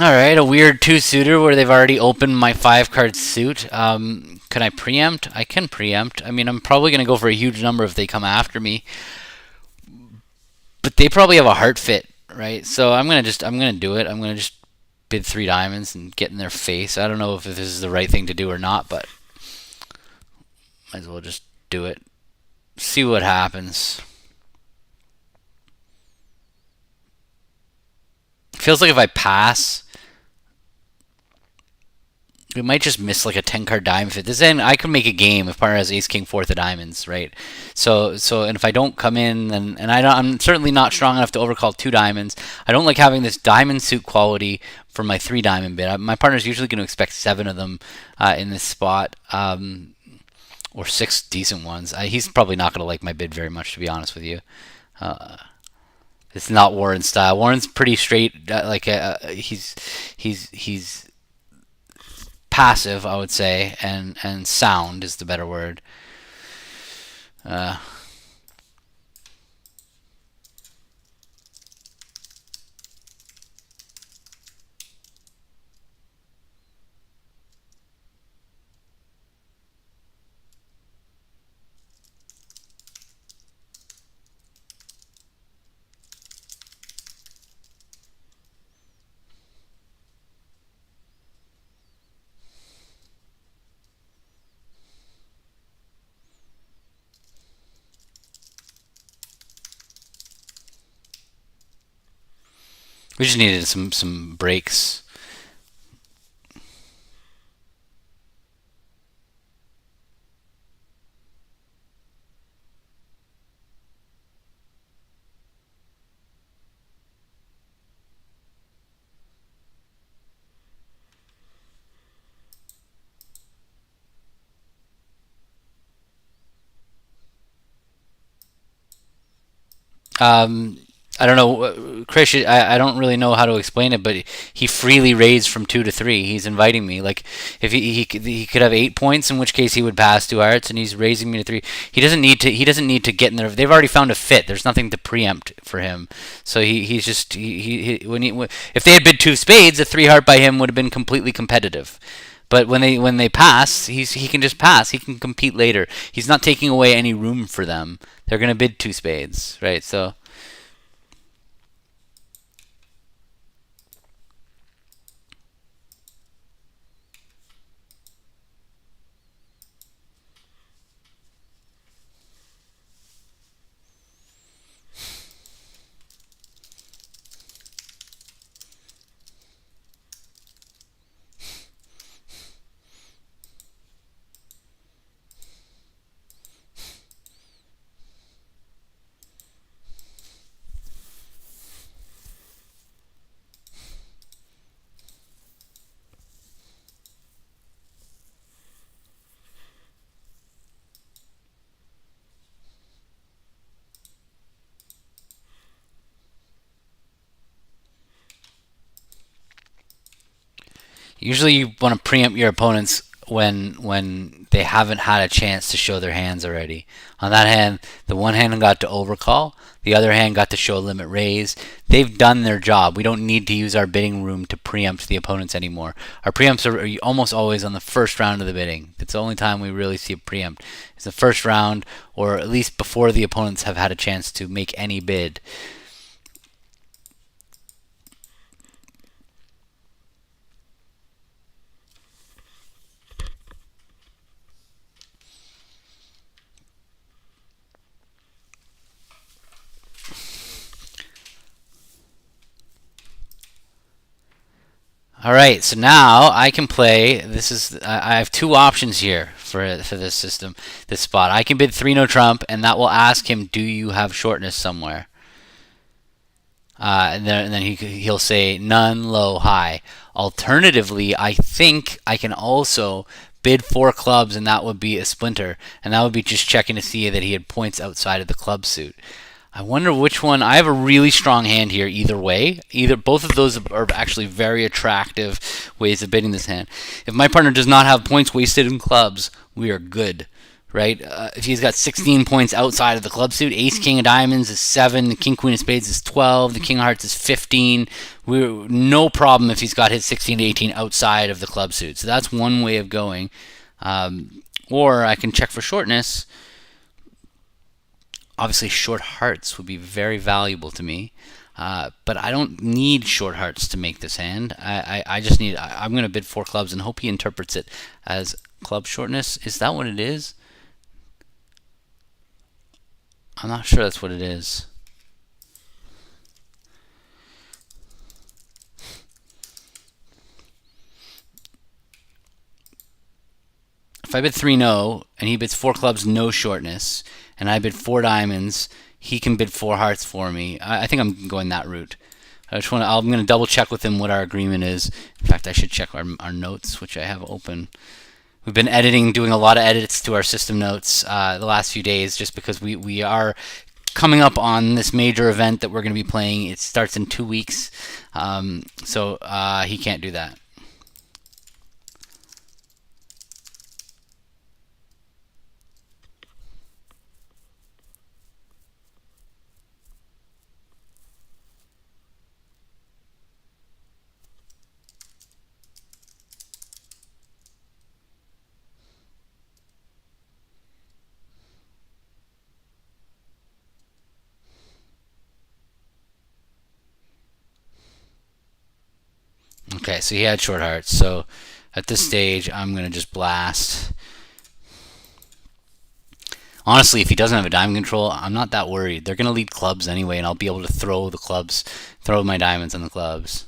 S1: All right, a weird 2 suitor where they've already opened my 5 card suit. Can I preempt? I can preempt. I mean, I'm probably going to go for a huge number if they come after me, but they probably have a heart fit, right? So I'm gonna do it. I'm gonna just bid 3 diamonds and get in their face. I don't know if this is the right thing to do or not, but might as well just do it. See what happens. Feels like if I pass, We might just miss like a 10 card diamond. If this end, I could make a game if partner has ace king fourth of diamonds, right? And if I don't come in, then and I'm certainly not strong enough to overcall 2 diamonds. I don't like having this diamond suit quality for my 3 diamond bid. My partner's usually going to expect 7 of them in this spot, or 6 decent ones. He's probably not going to like my bid very much, to be honest with you. It's not Warren's style. Warren's pretty straight. He's passive, I would say, and sound is the better word. Uh, we just needed some breaks. Um, I don't know, Chris. I don't really know how to explain it, but he freely raised from 2 to 3. He's inviting me. Like if he could have 8 points, in which case he would pass 2 hearts, and he's raising me to 3. He doesn't need to get in there. They've already found a fit. There's nothing to preempt for him. So he's just if they had bid 2 spades, a 3 heart by him would have been completely competitive. But when they pass, he can just pass. He can compete later. He's not taking away any room for them. They're gonna bid 2 spades, right? So usually you want to preempt your opponents when they haven't had a chance to show their hands already. On that hand, the one hand got to overcall, the other hand got to show a limit raise. They've done their job. We don't need to use our bidding room to preempt the opponents anymore. Our preempts are almost always on the first round of the bidding. It's the only time we really see a preempt. It's the first round, or at least before the opponents have had a chance to make any bid. All right, so now I can play. I have 2 options here for this system, this spot. I can bid 3 no trump, and that will ask him, "Do you have shortness somewhere?" And then he'll say none, low, high. Alternatively, I think I can also bid 4 clubs, and that would be a splinter, and that would be just checking to see that he had points outside of the club suit. I wonder which one. I have a really strong hand here either way. Both of those are actually very attractive ways of bidding this hand. If my partner does not have points wasted in clubs, we are good, right? If he's got 16 points outside of the club suit, ace king of diamonds is 7, the king queen of spades is 12, the king of hearts is 15. We're no problem if he's got his 16 to 18 outside of the club suit. So that's one way of going. Or I can check for shortness. Obviously, short hearts would be very valuable to me, but I don't need short hearts to make this hand. I just need. I'm going to bid 4 clubs and hope he interprets it as club shortness. Is that what it is? I'm not sure that's what it is. if I bid 3 no, and he bids 4 clubs no shortness, and I bid 4 diamonds, he can bid 4 hearts for me. I think I'm going that route. I'm going to double check with him what our agreement is. In fact, I should check our notes, which I have open. We've been doing a lot of edits to our system notes the last few days, just because we are coming up on this major event that we're going to be playing. It starts in 2 weeks, so he can't do that. Okay, so he had short hearts. So at this stage, I'm going to just blast. Honestly, if he doesn't have a diamond control, I'm not that worried. They're going to lead clubs anyway, and I'll be able to throw my diamonds on the clubs.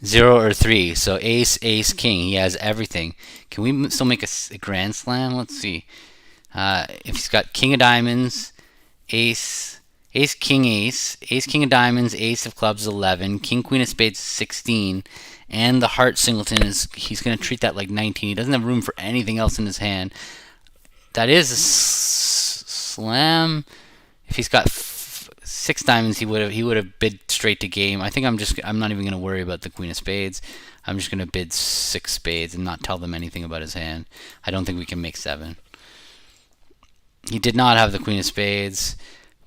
S1: Zero or three. So ace, ace, king. He has everything. Can we still make a grand slam? Let's see. If he's got king of diamonds, ace, ace, king of diamonds, ace of clubs 11, king, queen of spades 16, and the heart singleton he's going to treat that like 19. He doesn't have room for anything else in his hand. That is a slam. If he's got 6 diamonds, he would have bid straight to game. I think I'm not even going to worry about the queen of spades. I'm just going to bid 6 spades and not tell them anything about his hand. I don't think we can make 7. He did not have the queen of spades.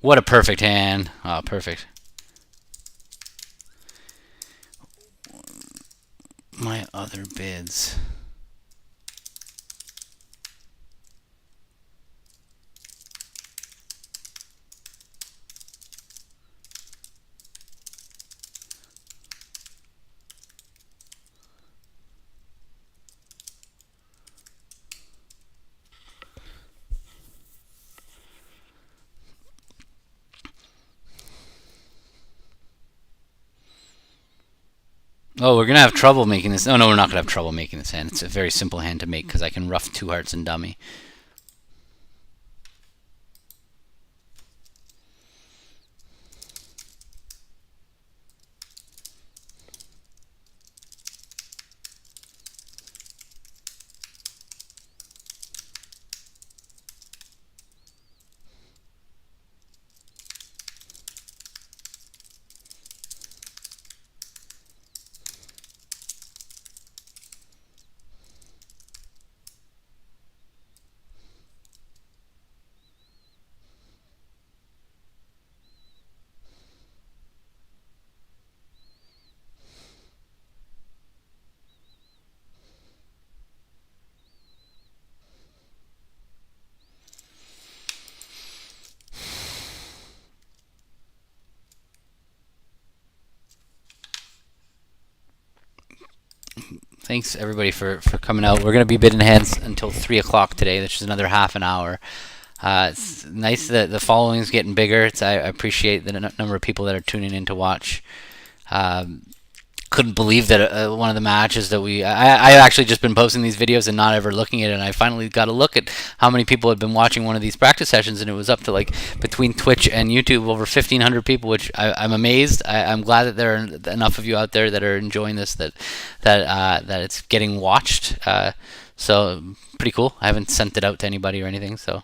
S1: What a perfect hand. Oh, perfect. My other bids. Oh, we're going to have trouble making this. Oh, no, we're not going to have trouble making this hand. It's a very simple hand to make because I can ruff 2 hearts and dummy. Thanks everybody for coming out. We're going to be bidding hands until 3 o'clock today, which is another half an hour. It's nice that the following is getting bigger. I appreciate the number of people that are tuning in to watch. Couldn't believe that one of the matches that I've actually just been posting these videos and not ever looking at it, and I finally got a look at how many people had been watching one of these practice sessions, and it was up to, like, between Twitch and YouTube, over 1,500 people, which I'm amazed. I'm glad that there are enough of you out there that are enjoying this, that it's getting watched. So pretty cool. I haven't sent it out to anybody or anything, so.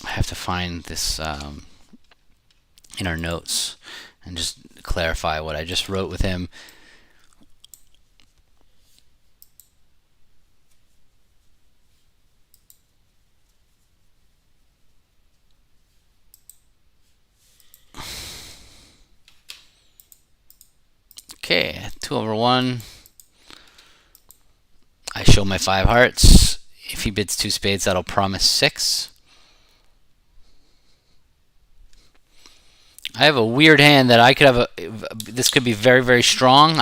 S1: I have to find this in our notes and just clarify what I just wrote with him. Okay, Okay, 2/1. I show my 5 hearts. If he bids 2 spades, that'll promise 6. I have a weird hand that I could have this could be very, very strong.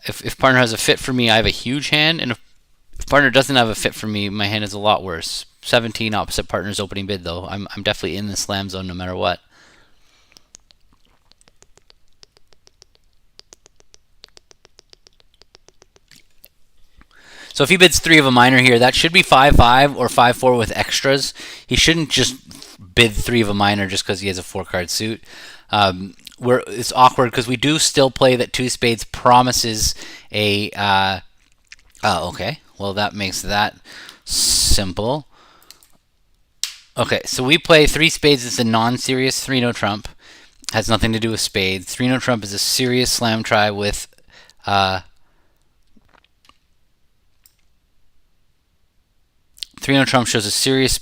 S1: If partner has a fit for me, I have a huge hand, and if partner doesn't have a fit for me, my hand is a lot worse. 17 opposite partner's opening bid though. I'm definitely in the slam zone no matter what. So if he bids 3 of a minor here, that should be 5-5 or 5-4 with extras. He shouldn't just bid 3 of a minor just because he has a 4-card suit. It's awkward because we do still play that 2 spades promises a. Okay, well that makes that simple. Okay, so we play 3 spades. It's a non-serious 3-no trump. Has nothing to do with spades. 3-no trump is a serious slam try with. 3-no trump shows a serious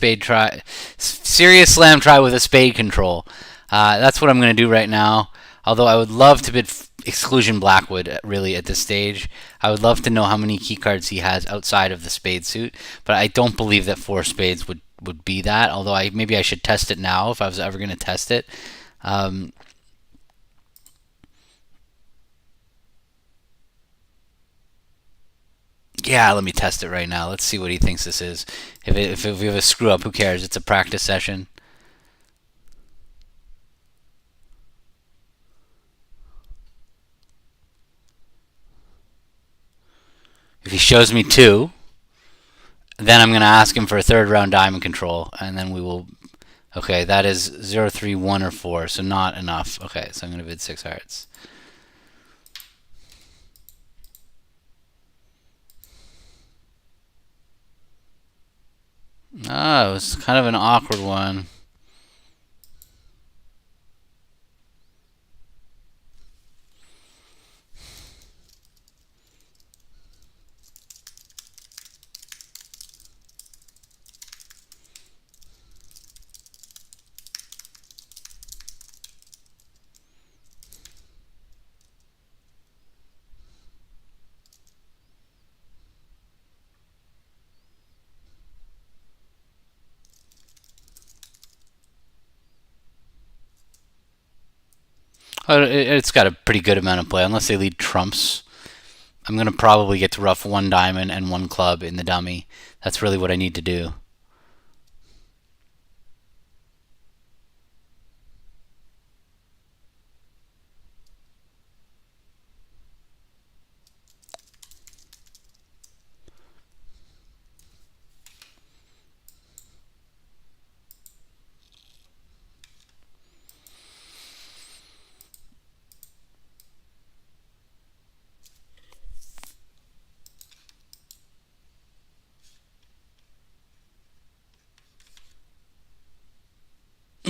S1: serious slam try with a spade control. That's what I'm going to do right now. Although I would love to bid exclusion Blackwood really at this stage. I would love to know how many key cards he has outside of the spade suit, but I don't believe that 4 spades would be that. Although maybe I should test it now if I was ever going to test it. Yeah, let me test it right now. Let's see what he thinks this is. If we have a screw up, who cares? It's a practice session. If he shows me 2, then I'm going to ask him for a 3rd round diamond control, and then we will. Okay, that is 0, 3, 1, or 4, so not enough. Okay, so I'm going to bid 6 hearts. Oh, it was kind of an awkward one. It's got a pretty good amount of play, unless they lead trumps. I'm going to probably get to ruff 1 diamond and 1 club in the dummy. That's really what I need to do.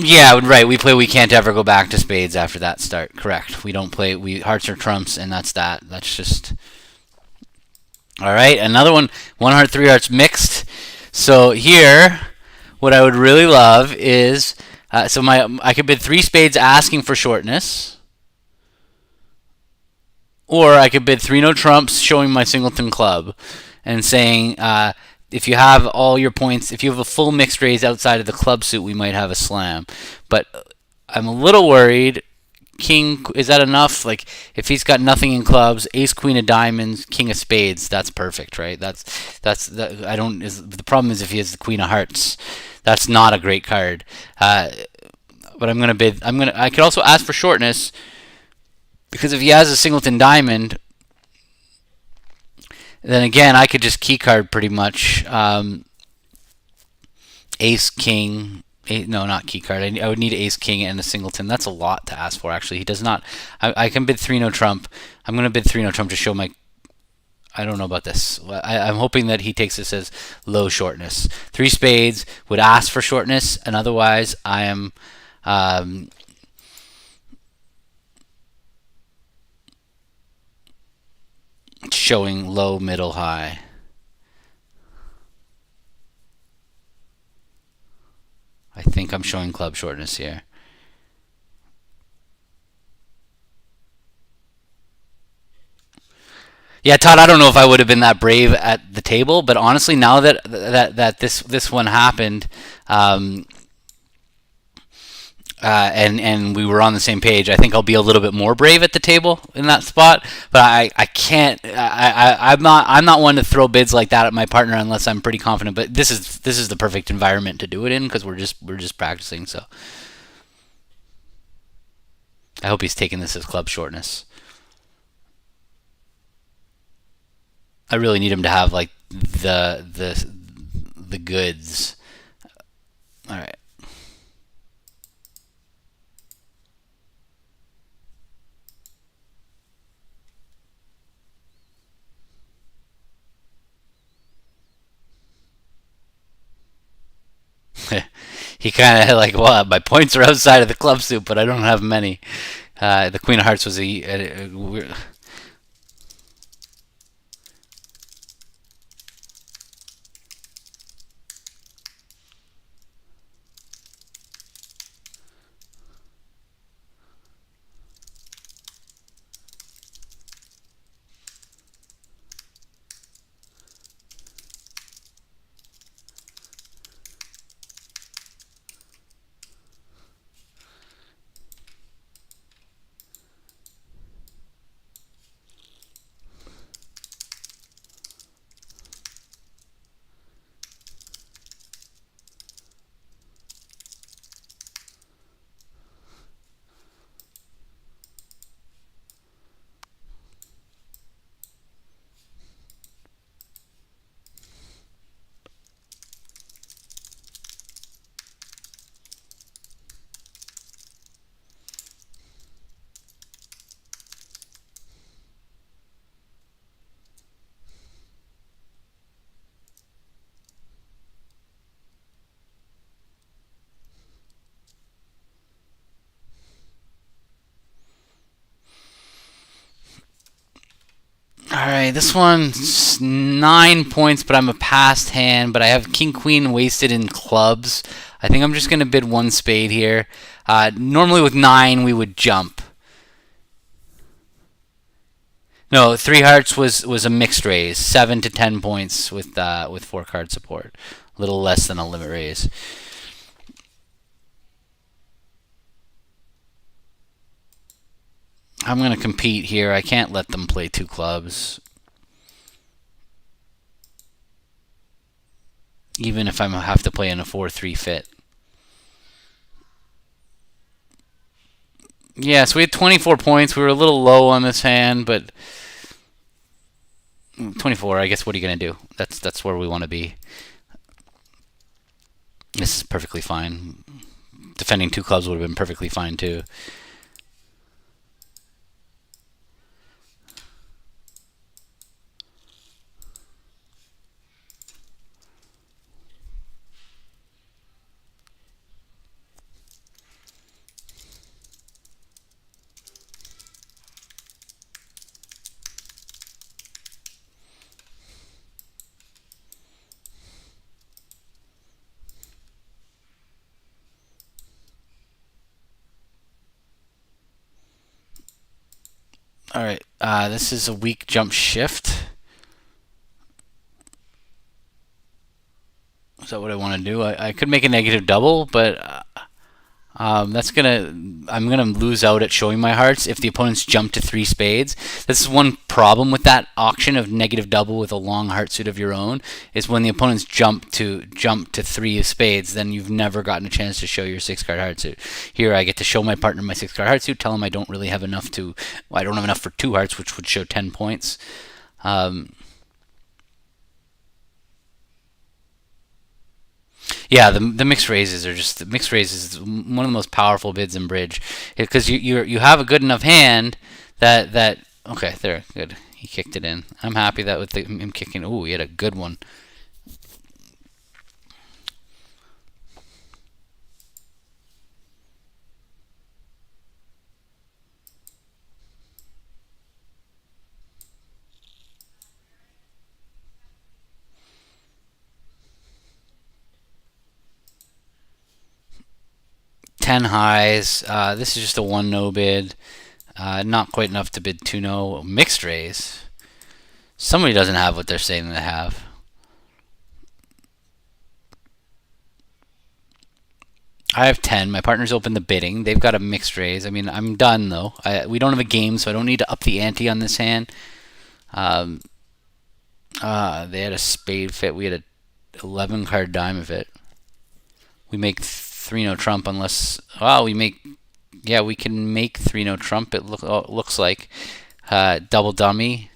S1: Yeah, right. We play. We can't ever go back to spades after that start. Correct. We don't play. We hearts or trumps, and that's that. That's just all right. Another one. 1 heart, 3 hearts mixed. So here, what I would really love is I could bid 3 spades asking for shortness, or I could bid 3 no trumps showing my singleton club, and saying. If you have all your points, if you have a full mixed raise outside of the club suit, we might have a slam. But I'm a little worried. King, is that enough? Like, if he's got nothing in clubs, ace, queen of diamonds, king of spades, that's perfect, right? I don't. The problem is if he has the queen of hearts, that's not a great card. But I'm gonna bid. I could also ask for shortness because if he has a singleton diamond. Then again, I could just keycard pretty much ace, king. No, not keycard. I would need ace, king, and a singleton. That's a lot to ask for, actually. He does not. I can bid 3 no trump. I'm going to bid 3 no trump to show my. I don't know about this. I'm hoping that he takes this as low shortness. 3 spades would ask for shortness, and otherwise I am. Showing low, middle, high. I think I'm showing club shortness here. Yeah, Todd, I don't know if I would have been that brave at the table, but honestly, now that this one happened, um, and we were on the same page, I think I'll be a little bit more brave at the table in that spot. But I can't. I'm not one to throw bids like that at my partner unless I'm pretty confident. But this is the perfect environment to do it in because we're just practicing. So I hope he's taking this as club shortness. I really need him to have like the goods. All right. He kind of like, well, my points are outside of the club suit, but I don't have many. The Queen of Hearts was a All right, this one's 9 points, but I'm a passed hand. But I have king queen wasted in clubs. I think I'm just gonna bid one spade here. Normally with nine we would jump. No, three hearts was a mixed raise, 7 to 10 points with four card support, a little less than a limit raise. I'm gonna compete here. I can't let them play two clubs, even if I have to play in a 4-3 fit. Yeah, so we had 24 points. We were a little low on this hand, but 24. I guess what are you gonna do? That's where we want to be. This is perfectly fine. Defending two clubs would have been perfectly fine too. All right, this is a weak jump shift. Is that what I want to do? I could make a negative double, but I'm gonna lose out at showing my hearts if the opponents jump to three spades. This is one problem with that auction of negative double with a long heart suit of your own is when the opponents jump to three of spades, then you've never gotten a chance to show your six card heart suit. Here I get to show my partner my six card heart suit, tell him I don't really have enough to, well, I don't have enough for two hearts, which would show 10 points. Um, Yeah, the mixed raises are just the mixed raises is one of the most powerful bids in bridge because you have a good enough hand that okay, there, good, he kicked it in. I'm happy that with him kicking. Ooh, he had a good one. 10 highs. This is just a one no bid. Not quite enough to bid two no. Mixed raise. Somebody doesn't have what they're saying they have. I have 10. My partner's opened the bidding. They've got a mixed raise. I mean, I'm done though. We don't have a game, so I don't need to up the ante on this hand. Um, they had a spade fit. We had a 11 card dime of it. We make 3 no trump unless. Well, we make. Yeah, we can make 3 no trump. Looks like double dummy.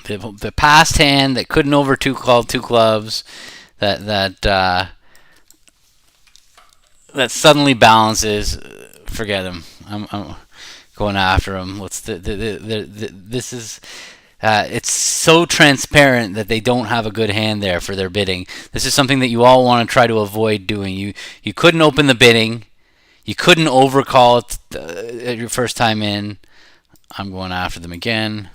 S1: The past hand that couldn't over call 2 clubs. That suddenly balances. Forget him. I'm going after him. This is. It's so transparent that they don't have a good hand there for their bidding. This is something that you all want to try to avoid doing. You couldn't open the bidding. You couldn't overcall it at your first time in. I'm going after them again.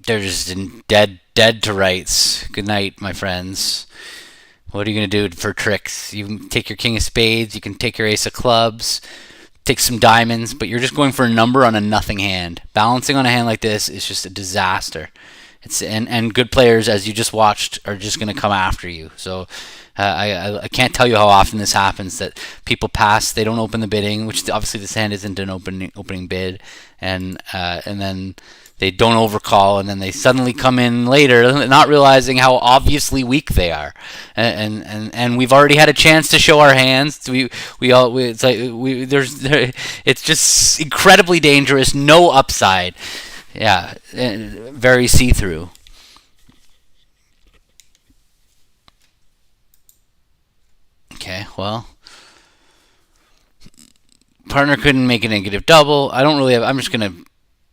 S1: They're just dead to rights. Good night, my friends. What are you going to do for tricks? You can take your king of spades. You can take your ace of clubs. Take some diamonds. But you're just going for a number on a nothing hand. Balancing on a hand like this is just a disaster. And good players, as you just watched, are just going to come after you. So I can't tell you how often this happens, that people pass, they don't open the bidding, which obviously this hand isn't an opening bid, and then they don't overcall, and then they suddenly come in later, not realizing how obviously weak they are, and we've already had a chance to show our hands. It's just incredibly dangerous, no upside. Yeah, very see-through. Okay, well, partner couldn't make a negative double. I don't really have. I'm just gonna.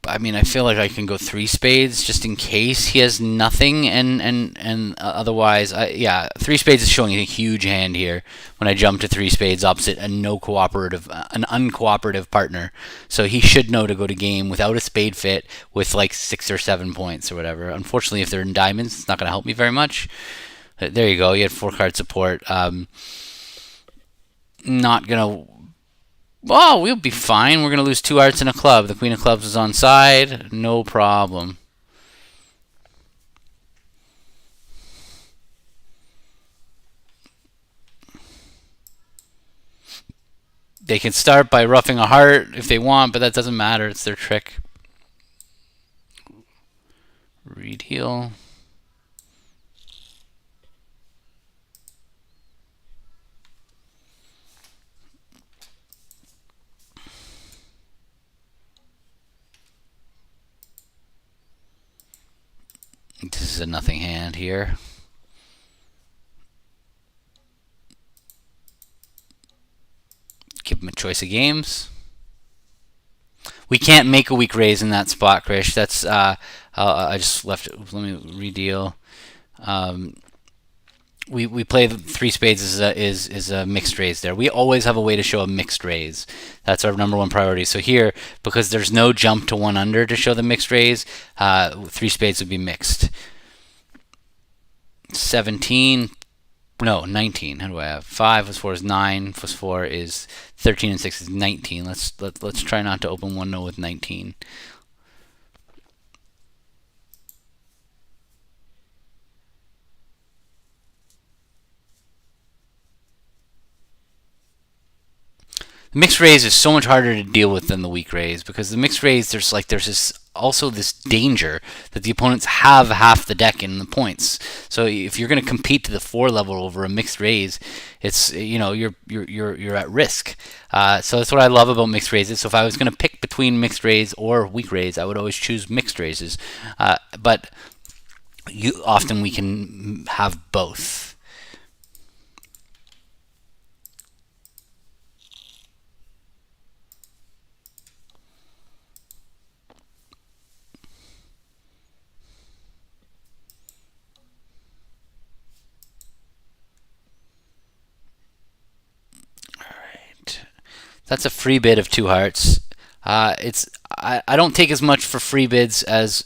S1: I mean, I feel like I can go 3 spades just in case he has nothing, and otherwise, yeah, 3 spades is showing a huge hand here. When I jump to 3 spades opposite an uncooperative partner, so he should know to go to game without a spade fit with like 6 or 7 points or whatever. Unfortunately, if they're in diamonds, it's not going to help me very much. There you go. You had 4 card support. Not gonna. Oh, we'll be fine. We're going to lose 2 hearts and a club. The queen of clubs is on side. No problem. They can start by roughing a heart if they want, but that doesn't matter. It's their trick. Read heel. This is a nothing hand here. choice of games. We can't make a weak raise in that spot, Krish. That's I just left it. Let me redeal. We play the three spades is a mixed raise there. We always have a way to show a mixed raise. That's our number one priority. So here, because there's no jump to one under to show the mixed raise, three spades would be mixed. 17, no, 19. How do I have? 5 plus 4 is 9, plus 4 is 13, and 6 is 19. Let's try not to open one no with 19. The mixed raise is so much harder to deal with than the weak raise, because the mixed raise there's this danger that the opponents have half the deck in the points. So if you're going to compete to the 4 level over a mixed raise, it's you're at risk. So that's what I love about mixed raises. So if I was going to pick between mixed raise or weak raise, I would always choose mixed raises. But often we can have both. That's a free bid of 2 hearts. I don't take as much for free bids as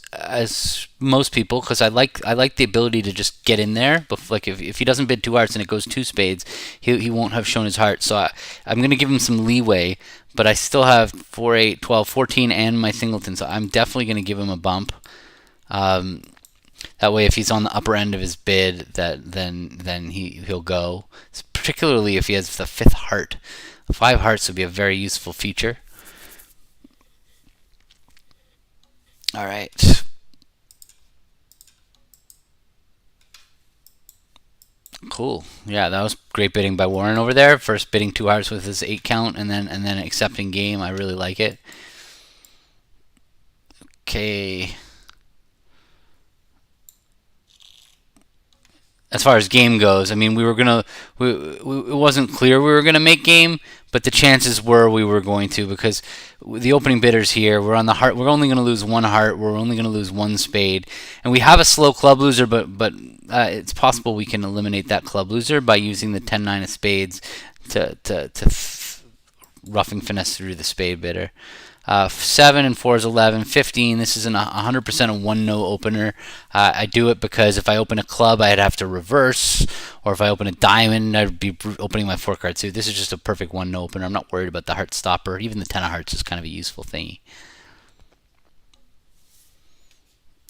S1: most people, because I like the ability to just get in there. But like if he doesn't bid 2 hearts and it goes 2 spades, he won't have shown his heart. So I'm going to give him some leeway, but I still have 4, 8, 12, 14, and my singleton. So I'm definitely going to give him a bump. That way, if he's on the upper end of his bid, then he'll go. Particularly if he has the 5th heart. 5 hearts would be a very useful feature. All right. Cool. Yeah, that was great bidding by Warren over there. First bidding 2 hearts with his 8 count, and then accepting game. I really like it. Okay. As far as game goes, I mean, it wasn't clear we were gonna make game, but the chances were we were going to, because the opening bidders here, we're on the heart. We're only gonna lose 1 heart. We're only gonna lose 1 spade, and we have a slow club loser, but it's possible we can eliminate that club loser by using the 10-9 of spades to roughing finesse through the spade bidder. 7 and 4 is 11. 15, this is 100% a 1-no opener. I do it because if I open a club, I'd have to reverse, or if I open a diamond, I'd be opening my 4 card suit. This is just a perfect 1-no opener. I'm not worried about the heart stopper. Even the 10 of hearts is kind of a useful thingy.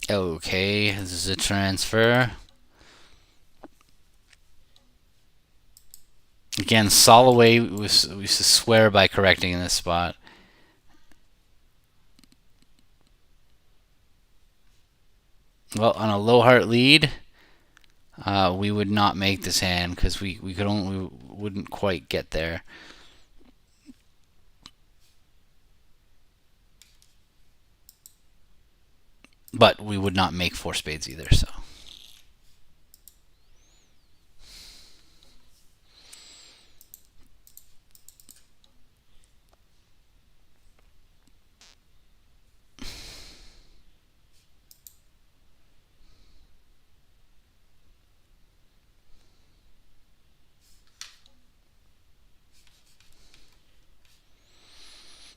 S1: Okay, this is a transfer. Again, Soloway we used to swear by correcting in this spot. Well, on a low heart lead, we would not make this hand because we wouldn't quite get there. But we would not make 4 spades either, so.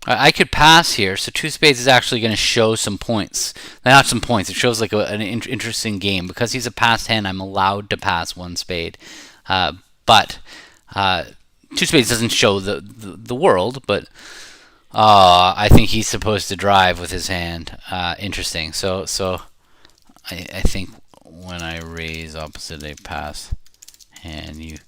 S1: I could pass here, so 2 spades is actually going to show some points. Not some points, it shows like an interesting game. Because he's a passed hand, I'm allowed to pass 1 spade. But 2 spades doesn't show the world, but I think he's supposed to drive with his hand. Interesting. So I think when I raise opposite a pass hand, you...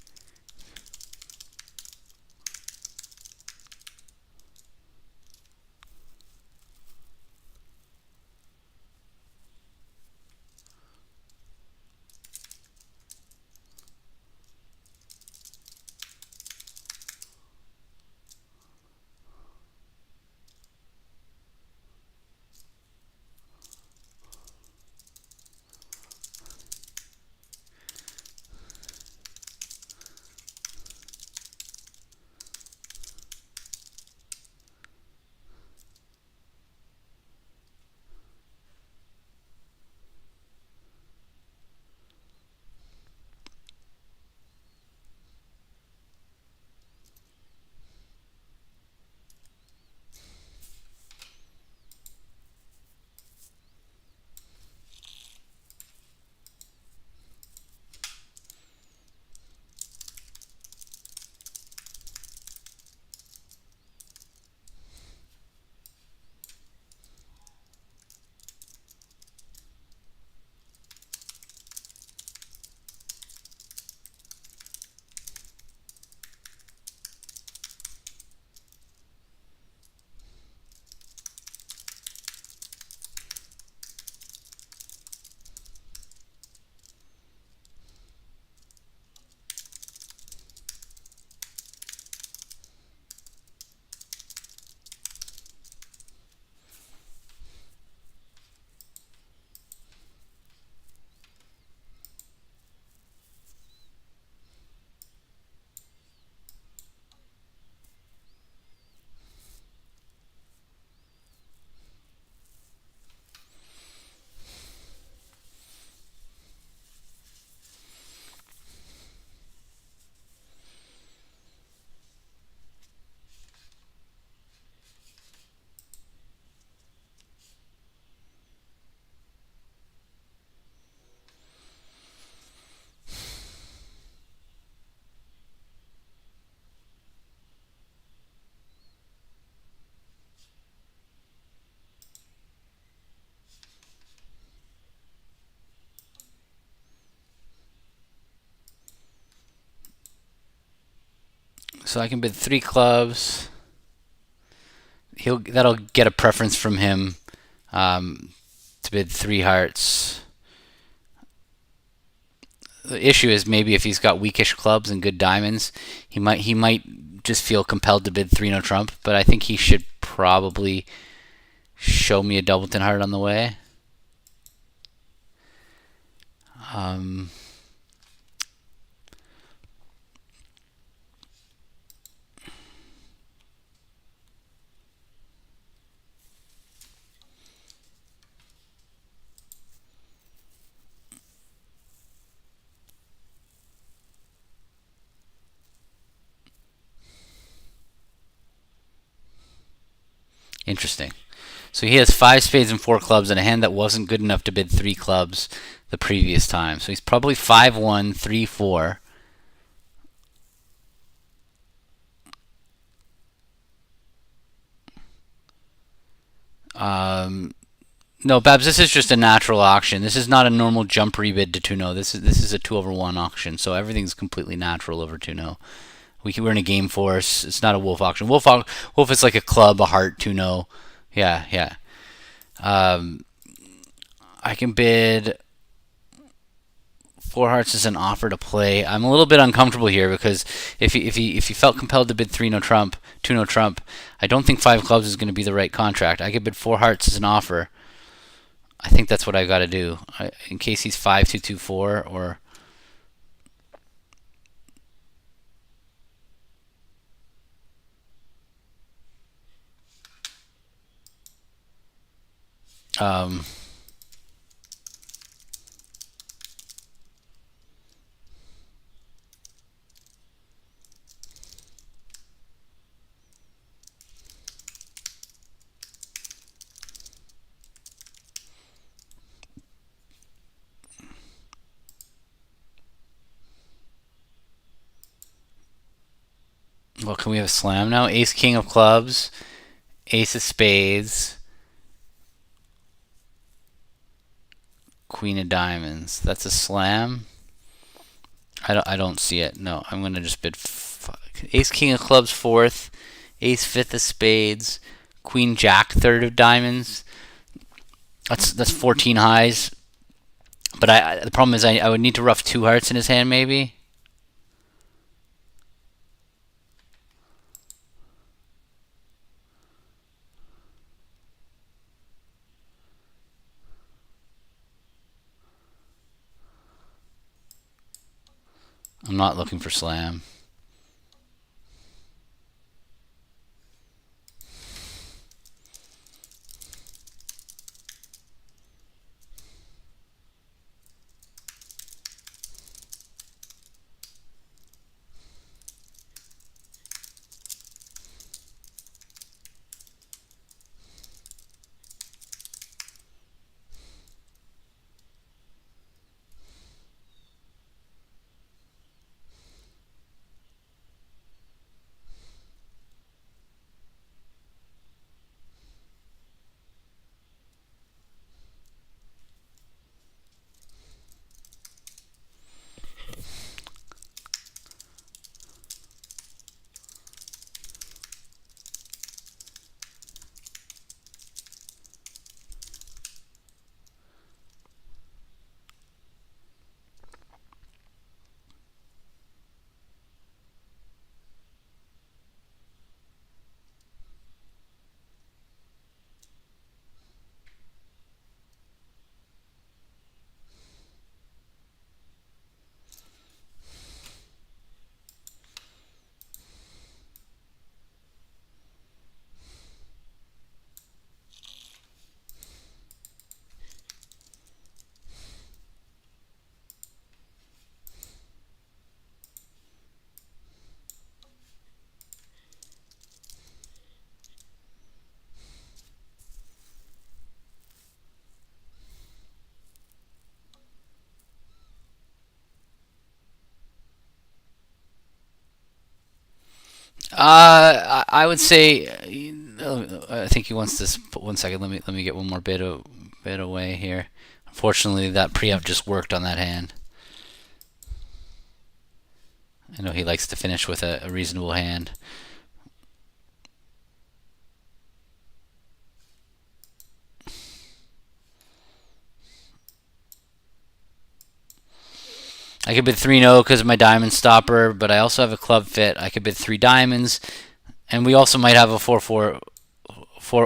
S1: So I can bid 3 clubs. That'll get a preference from him to bid 3 hearts. The issue is maybe if he's got weakish clubs and good diamonds, he might just feel compelled to bid 3 no trump. But I think he should probably show me a doubleton heart on the way. Interesting. So he has 5 spades and 4 clubs and a hand that wasn't good enough to bid 3 clubs the previous time. So he's probably 5-1, 3-4. No, Babs, this is just a natural auction. This is not a normal jump rebid to 2-0. This is a 2/1 auction, so everything's completely natural over 2-0. We're in a game force. It's not a wolf auction. Wolf is like a club, a heart, 2-0. Yeah. I can bid 4 hearts as an offer to play. I'm a little bit uncomfortable here because if he felt compelled to bid 3 no trump, 2 no trump, I don't think 5 clubs is going to be the right contract. I could bid 4 hearts as an offer. I think that's what I got to do in case he's 5-2-2-4 or. Well, can we have a slam now? Ace, king of clubs, ace of spades, queen of diamonds. That's a slam. I don't see it. No, I'm gonna just bid ace, king of clubs, 4th, ace, 5th of spades, queen, jack, 3rd of diamonds. That's 14 highs. But the problem is I would need to ruff 2 hearts in his hand maybe. I'm not looking for slam. I would say. I think he wants this. 1 second. Let me get one more bit away here. Unfortunately, that preempt just worked on that hand. I know he likes to finish with a reasonable hand. I could bid 3-0 because of my diamond stopper, but I also have a club fit. I could bid 3 diamonds, and we also might have a 4-4.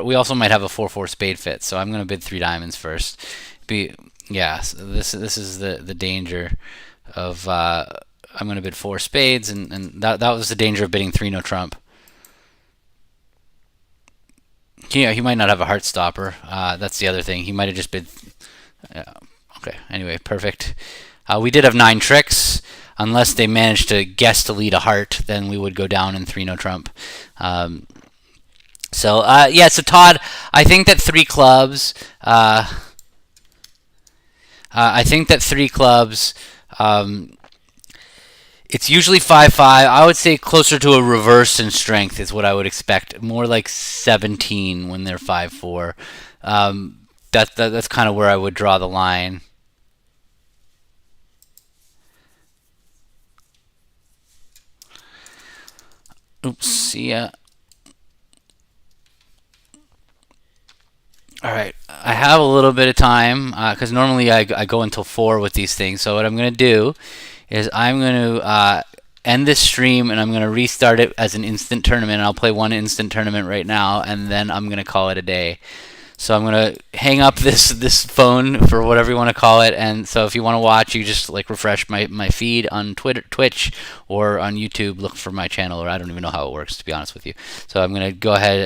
S1: We also might have a 4-4 spade fit. So I'm gonna bid 3 diamonds first. Yeah. So this is the danger of I'm gonna bid 4 spades, and that was the danger of bidding 3 no trump. Yeah, he might not have a heart stopper. That's the other thing. He might have just bid. Okay. Anyway, perfect. We did have 9 tricks. Unless they managed to guess to lead a heart, then we would go down in 3 no trump. So Todd, I think that 3 clubs. I think that 3 clubs. It's usually 5-5. I would say closer to a reverse in strength is what I would expect. More like 17 when they're 5-4. That's kind of where I would draw the line. Oops, yeah. All right, I have a little bit of time because normally I go until 4 with these things. So what I'm going to do is I'm going to end this stream and I'm going to restart it as an instant tournament. And I'll play 1 instant tournament right now, and then I'm going to call it a day. So I'm going to hang up this phone for whatever you want to call it. And so if you want to watch, you just like refresh my feed on Twitch or on YouTube. Look for my channel, or I don't even know how it works, to be honest with you. So I'm going to go ahead